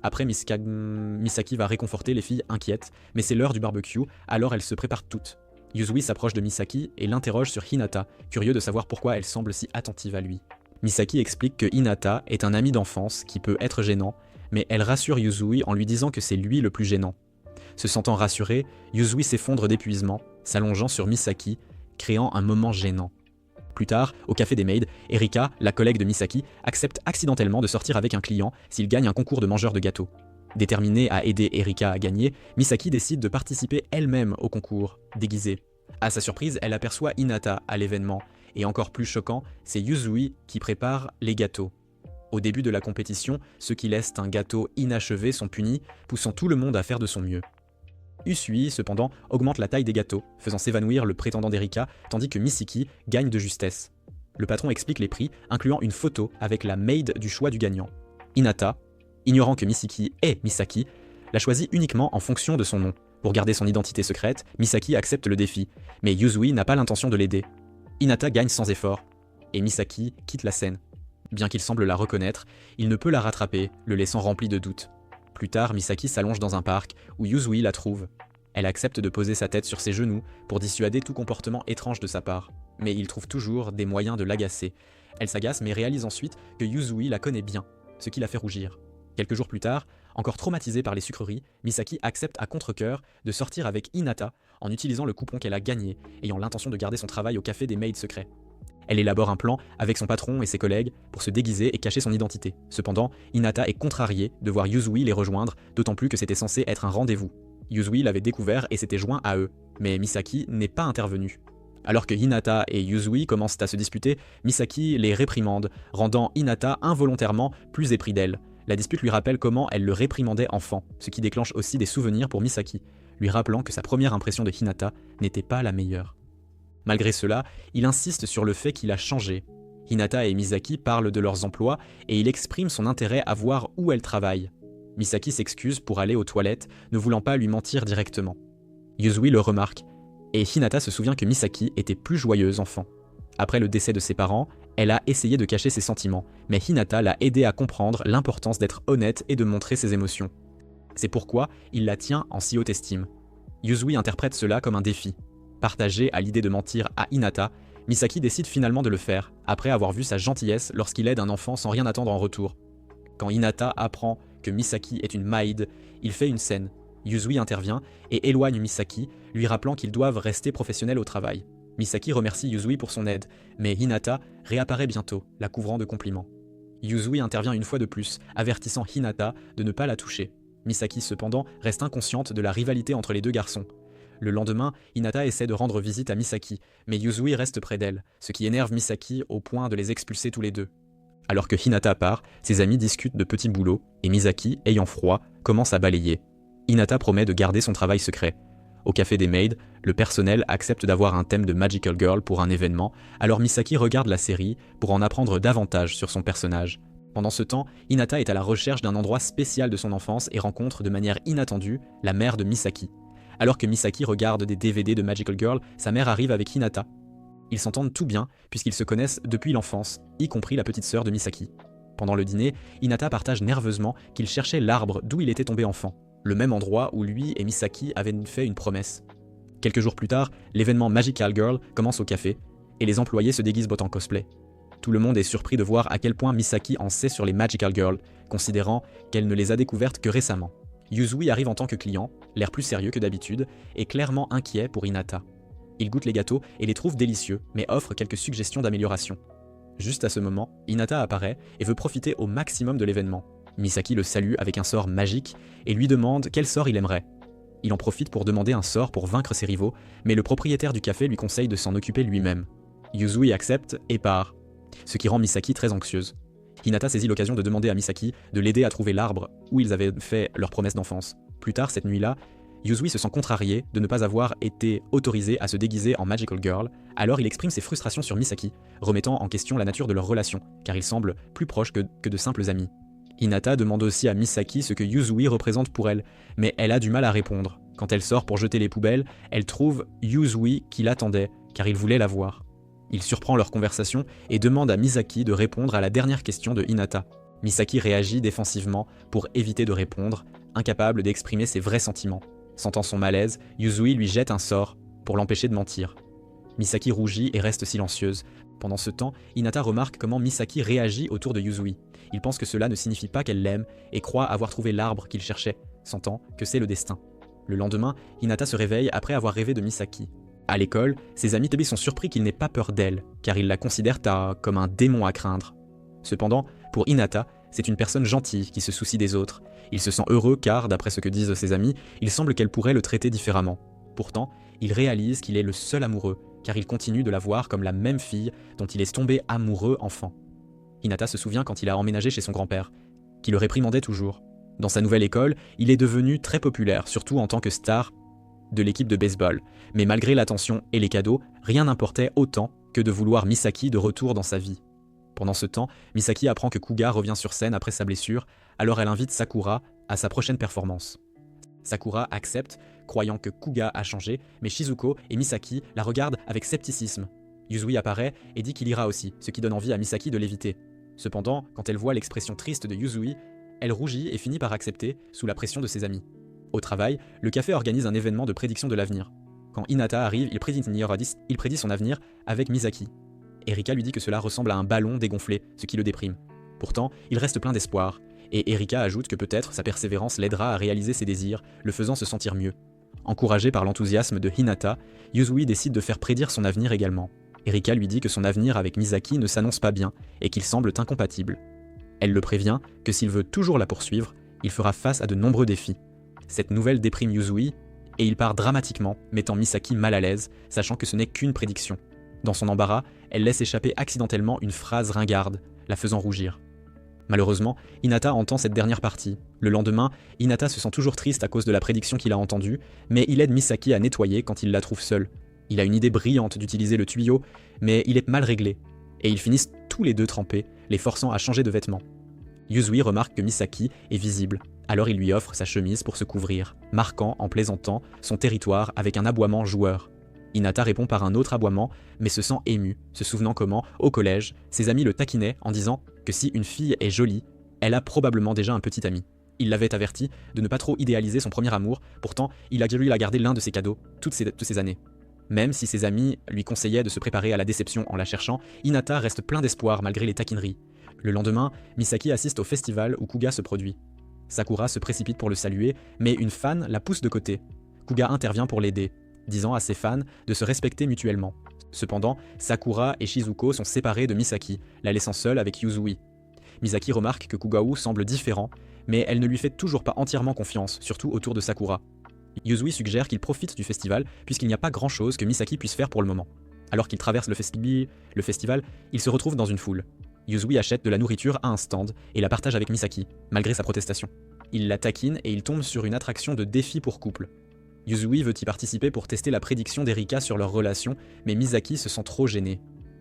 Après, Misaki va réconforter les filles inquiètes, mais c'est l'heure du barbecue, alors elles se préparent toutes. Yuzui s'approche de Misaki et l'interroge sur Hinata, curieux de savoir pourquoi elle semble si attentive à lui. Misaki explique que Hinata est un ami d'enfance qui peut être gênant, mais elle rassure Yuzui en lui disant que c'est lui le plus gênant. Se sentant rassuré, Yuzui s'effondre d'épuisement, s'allongeant sur Misaki, créant un moment gênant. Plus tard, au café des maids, Erika, la collègue de Misaki, accepte accidentellement de sortir avec un client s'il gagne un concours de mangeurs de gâteaux. Déterminée à aider Erika à gagner, Misaki décide de participer elle-même au concours, déguisée. À sa surprise, elle aperçoit Hinata à l'événement, et encore plus choquant, c'est Yuzui qui prépare les gâteaux. Au début de la compétition, ceux qui laissent un gâteau inachevé sont punis, poussant tout le monde à faire de son mieux. Usui, cependant, augmente la taille des gâteaux, faisant s'évanouir le prétendant d'Erika, tandis que Misaki gagne de justesse. Le patron explique les prix, incluant une photo avec la maid du choix du gagnant. Hinata, ignorant que Misaki est Misaki, la choisit uniquement en fonction de son nom. Pour garder son identité secrète, Misaki accepte le défi, mais Yuzui n'a pas l'intention de l'aider. Hinata gagne sans effort, et Misaki quitte la scène. Bien qu'il semble la reconnaître, il ne peut la rattraper, le laissant rempli de doutes. Plus tard, Misaki s'allonge dans un parc, où Yuzui la trouve. Elle accepte de poser sa tête sur ses genoux pour dissuader tout comportement étrange de sa part. Mais il trouve toujours des moyens de l'agacer. Elle s'agace mais réalise ensuite que Yuzui la connaît bien, ce qui la fait rougir. Quelques jours plus tard, encore traumatisée par les sucreries, Misaki accepte à contre-cœur de sortir avec Hinata en utilisant le coupon qu'elle a gagné, ayant l'intention de garder son travail au café des maids secrets. Elle élabore un plan avec son patron et ses collègues pour se déguiser et cacher son identité. Cependant, Hinata est contrariée de voir Yuzui les rejoindre, d'autant plus que c'était censé être un rendez-vous. Yuzui l'avait découvert et s'était joint à eux, mais Misaki n'est pas intervenue. Alors que Hinata et Yuzui commencent à se disputer, Misaki les réprimande, rendant Hinata involontairement plus épris d'elle. La dispute lui rappelle comment elle le réprimandait enfant, ce qui déclenche aussi des souvenirs pour Misaki, lui rappelant que sa première impression de Hinata n'était pas la meilleure. Malgré cela, il insiste sur le fait qu'il a changé. Hinata et Misaki parlent de leurs emplois et il exprime son intérêt à voir où elle travaille. Misaki s'excuse pour aller aux toilettes, ne voulant pas lui mentir directement. Yuzui le remarque, et Hinata se souvient que Misaki était plus joyeuse enfant. Après le décès de ses parents, elle a essayé de cacher ses sentiments, mais Hinata l'a aidé à comprendre l'importance d'être honnête et de montrer ses émotions. C'est pourquoi il la tient en si haute estime. Yuzui interprète cela comme un défi. Partagé à l'idée de mentir à Hinata, Misaki décide finalement de le faire, après avoir vu sa gentillesse lorsqu'il aide un enfant sans rien attendre en retour. Quand Hinata apprend que Misaki est une maid, il fait une scène. Yuzui intervient et éloigne Misaki, lui rappelant qu'ils doivent rester professionnels au travail. Misaki remercie Yuzui pour son aide, mais Hinata réapparaît bientôt, la couvrant de compliments. Yuzui intervient une fois de plus, avertissant Hinata de ne pas la toucher. Misaki cependant reste inconsciente de la rivalité entre les deux garçons. Le lendemain, Hinata essaie de rendre visite à Misaki, mais Yuzui reste près d'elle, ce qui énerve Misaki au point de les expulser tous les deux. Alors que Hinata part, ses amis discutent de petits boulots, et Misaki, ayant froid, commence à balayer. Hinata promet de garder son travail secret. Au café des maids, le personnel accepte d'avoir un thème de Magical Girl pour un événement, alors Misaki regarde la série pour en apprendre davantage sur son personnage. Pendant ce temps, Hinata est à la recherche d'un endroit spécial de son enfance et rencontre de manière inattendue la mère de Misaki. Alors que Misaki regarde des DVD de Magical Girl, sa mère arrive avec Hinata. Ils s'entendent tout bien puisqu'ils se connaissent depuis l'enfance, y compris la petite sœur de Misaki. Pendant le dîner, Hinata partage nerveusement qu'il cherchait l'arbre d'où il était tombé enfant, le même endroit où lui et Misaki avaient fait une promesse. Quelques jours plus tard, l'événement Magical Girl commence au café, et les employés se déguisent en cosplay. Tout le monde est surpris de voir à quel point Misaki en sait sur les Magical Girls, considérant qu'elle ne les a découvertes que récemment. Yuzui arrive en tant que client, l'air plus sérieux que d'habitude, et clairement inquiet pour Hinata. Il goûte les gâteaux et les trouve délicieux, mais offre quelques suggestions d'amélioration. Juste à ce moment, Hinata apparaît et veut profiter au maximum de l'événement. Misaki le salue avec un sort magique et lui demande quel sort il aimerait. Il en profite pour demander un sort pour vaincre ses rivaux, mais le propriétaire du café lui conseille de s'en occuper lui-même. Yuzui accepte et part, ce qui rend Misaki très anxieuse. Hinata saisit l'occasion de demander à Misaki de l'aider à trouver l'arbre où ils avaient fait leur promesse d'enfance. Plus tard, cette nuit-là, Yuzui se sent contrarié de ne pas avoir été autorisé à se déguiser en Magical Girl, alors il exprime ses frustrations sur Misaki, remettant en question la nature de leur relation, car ils semblent plus proches que de simples amis. Hinata demande aussi à Misaki ce que Yuzui représente pour elle, mais elle a du mal à répondre. Quand elle sort pour jeter les poubelles, elle trouve Yuzui qui l'attendait, car il voulait la voir. Il surprend leur conversation et demande à Misaki de répondre à la dernière question de Hinata. Misaki réagit défensivement pour éviter de répondre, incapable d'exprimer ses vrais sentiments. Sentant son malaise, Yuzui lui jette un sort pour l'empêcher de mentir. Misaki rougit et reste silencieuse. Pendant ce temps, Hinata remarque comment Misaki réagit autour de Yuzui. Il pense que cela ne signifie pas qu'elle l'aime et croit avoir trouvé l'arbre qu'il cherchait, sentant que c'est le destin. Le lendemain, Hinata se réveille après avoir rêvé de Misaki. À l'école, ses amis Tebi sont surpris qu'il n'ait pas peur d'elle, car ils la considèrent comme un démon à craindre. Cependant, pour Hinata, c'est une personne gentille qui se soucie des autres. Il se sent heureux car, d'après ce que disent ses amis, il semble qu'elle pourrait le traiter différemment. Pourtant, il réalise qu'il est le seul amoureux, car il continue de la voir comme la même fille dont il est tombé amoureux enfant. Hinata se souvient quand il a emménagé chez son grand-père, qui le réprimandait toujours. Dans sa nouvelle école, il est devenu très populaire, surtout en tant que star de l'équipe de baseball. Mais malgré l'attention et les cadeaux, rien n'importait autant que de vouloir Misaki de retour dans sa vie. Pendant ce temps, Misaki apprend que Kuga revient sur scène après sa blessure, alors elle invite Sakura à sa prochaine performance. Sakura accepte, croyant que Kuga a changé, mais Shizuko et Misaki la regardent avec scepticisme. Yuzui apparaît et dit qu'il ira aussi, ce qui donne envie à Misaki de l'éviter. Cependant, quand elle voit l'expression triste de Yuzui, elle rougit et finit par accepter, sous la pression de ses amis. Au travail, le café organise un événement de prédiction de l'avenir. Quand Hinata arrive, il prédit son avenir avec Misaki. Erika lui dit que cela ressemble à un ballon dégonflé, ce qui le déprime. Pourtant, il reste plein d'espoir, et Erika ajoute que peut-être sa persévérance l'aidera à réaliser ses désirs, le faisant se sentir mieux. Encouragé par l'enthousiasme de Hinata, Yuzui décide de faire prédire son avenir également. Erika lui dit que son avenir avec Misaki ne s'annonce pas bien et qu'ils semblent incompatibles. Elle le prévient que s'il veut toujours la poursuivre, il fera face à de nombreux défis. Cette nouvelle déprime Yuzui, et il part dramatiquement, mettant Misaki mal à l'aise, sachant que ce n'est qu'une prédiction. Dans son embarras, elle laisse échapper accidentellement une phrase ringarde, la faisant rougir. Malheureusement, Hinata entend cette dernière partie. Le lendemain, Hinata se sent toujours triste à cause de la prédiction qu'il a entendue, mais il aide Misaki à nettoyer quand il la trouve seule. Il a une idée brillante d'utiliser le tuyau, mais il est mal réglé, et ils finissent tous les deux trempés, les forçant à changer de vêtements. Yuzui remarque que Misaki est visible, alors il lui offre sa chemise pour se couvrir, marquant, en plaisantant, son territoire avec un aboiement joueur. Hinata répond par un autre aboiement, mais se sent ému, se souvenant comment, au collège, ses amis le taquinaient en disant que si une fille est jolie, elle a probablement déjà un petit ami. Il l'avait averti de ne pas trop idéaliser son premier amour, pourtant il a dû la garder l'un de ses cadeaux toutes ces années. Même si ses amis lui conseillaient de se préparer à la déception en la cherchant, Hinata reste plein d'espoir malgré les taquineries. Le lendemain, Misaki assiste au festival où Kuga se produit. Sakura se précipite pour le saluer, mais une fan la pousse de côté. Kuga intervient pour l'aider, disant à ses fans de se respecter mutuellement. Cependant, Sakura et Shizuko sont séparés de Misaki, la laissant seule avec Yuzui. Misaki remarque que Kugao semble différent, mais elle ne lui fait toujours pas entièrement confiance, surtout autour de Sakura. Yuzui suggère qu'il profite du festival puisqu'il n'y a pas grand chose que Misaki puisse faire pour le moment. Alors qu'il traverse le festival, il se retrouve dans une foule. Yuzui achète de la nourriture à un stand et la partage avec Misaki, malgré sa protestation. Il la taquine et il tombe sur une attraction de défi pour couple. Yuzui veut y participer pour tester la prédiction d'Erika sur leur relation, mais Misaki se sent trop gênée.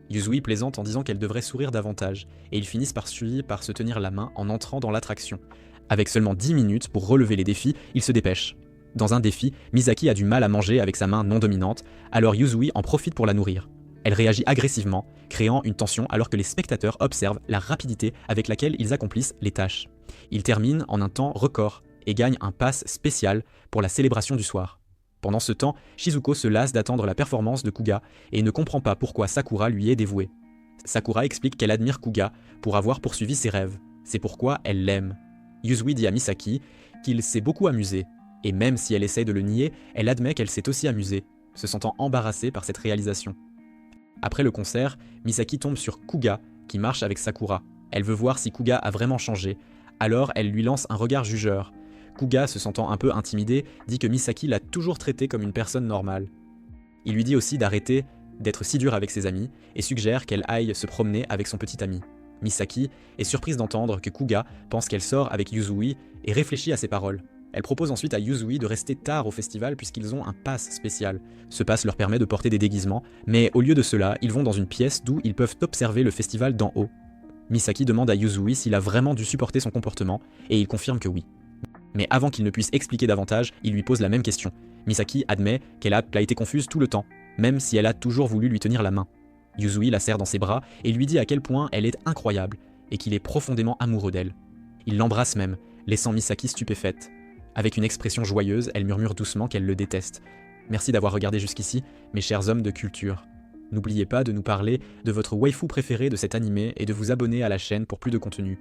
Yuzui plaisante en disant qu'elle devrait sourire davantage, et ils finissent par se tenir la main en entrant dans l'attraction. Avec seulement 10 minutes pour relever les défis, ils se dépêchent. Dans un défi, Misaki a du mal à manger avec sa main non dominante, alors Yuzui en profite pour la nourrir. Elle réagit agressivement, créant une tension alors que les spectateurs observent la rapidité avec laquelle ils accomplissent les tâches. Ils terminent en un temps record et gagnent un pass spécial pour la célébration du soir. Pendant ce temps, Shizuko se lasse d'attendre la performance de Kuga et ne comprend pas pourquoi Sakura lui est dévouée. Sakura explique qu'elle admire Kuga pour avoir poursuivi ses rêves. C'est pourquoi elle l'aime. Yuzui dit à Misaki qu'il s'est beaucoup amusé, et même si elle essaye de le nier, elle admet qu'elle s'est aussi amusée, se sentant embarrassée par cette réalisation. Après le concert, Misaki tombe sur Kuga qui marche avec Sakura. Elle veut voir si Kuga a vraiment changé, alors elle lui lance un regard jugeur. Kuga, se sentant un peu intimidé, dit que Misaki l'a toujours traité comme une personne normale. Il lui dit aussi d'arrêter d'être si dur avec ses amis et suggère qu'elle aille se promener avec son petit ami. Misaki est surprise d'entendre que Kuga pense qu'elle sort avec Yuzui et réfléchit à ses paroles. Elle propose ensuite à Yuzui de rester tard au festival puisqu'ils ont un pass spécial. Ce pass leur permet de porter des déguisements, mais au lieu de cela, ils vont dans une pièce d'où ils peuvent observer le festival d'en haut. Misaki demande à Yuzui s'il a vraiment dû supporter son comportement, et il confirme que oui. Mais avant qu'il ne puisse expliquer davantage, il lui pose la même question. Misaki admet qu'elle a été confuse tout le temps, même si elle a toujours voulu lui tenir la main. Yuzui la serre dans ses bras et lui dit à quel point elle est incroyable, et qu'il est profondément amoureux d'elle. Il l'embrasse même, laissant Misaki stupéfaite. Avec une expression joyeuse, elle murmure doucement qu'elle le déteste. Merci d'avoir regardé jusqu'ici, mes chers hommes de culture. N'oubliez pas de nous parler de votre waifu préféré de cet animé et de vous abonner à la chaîne pour plus de contenu.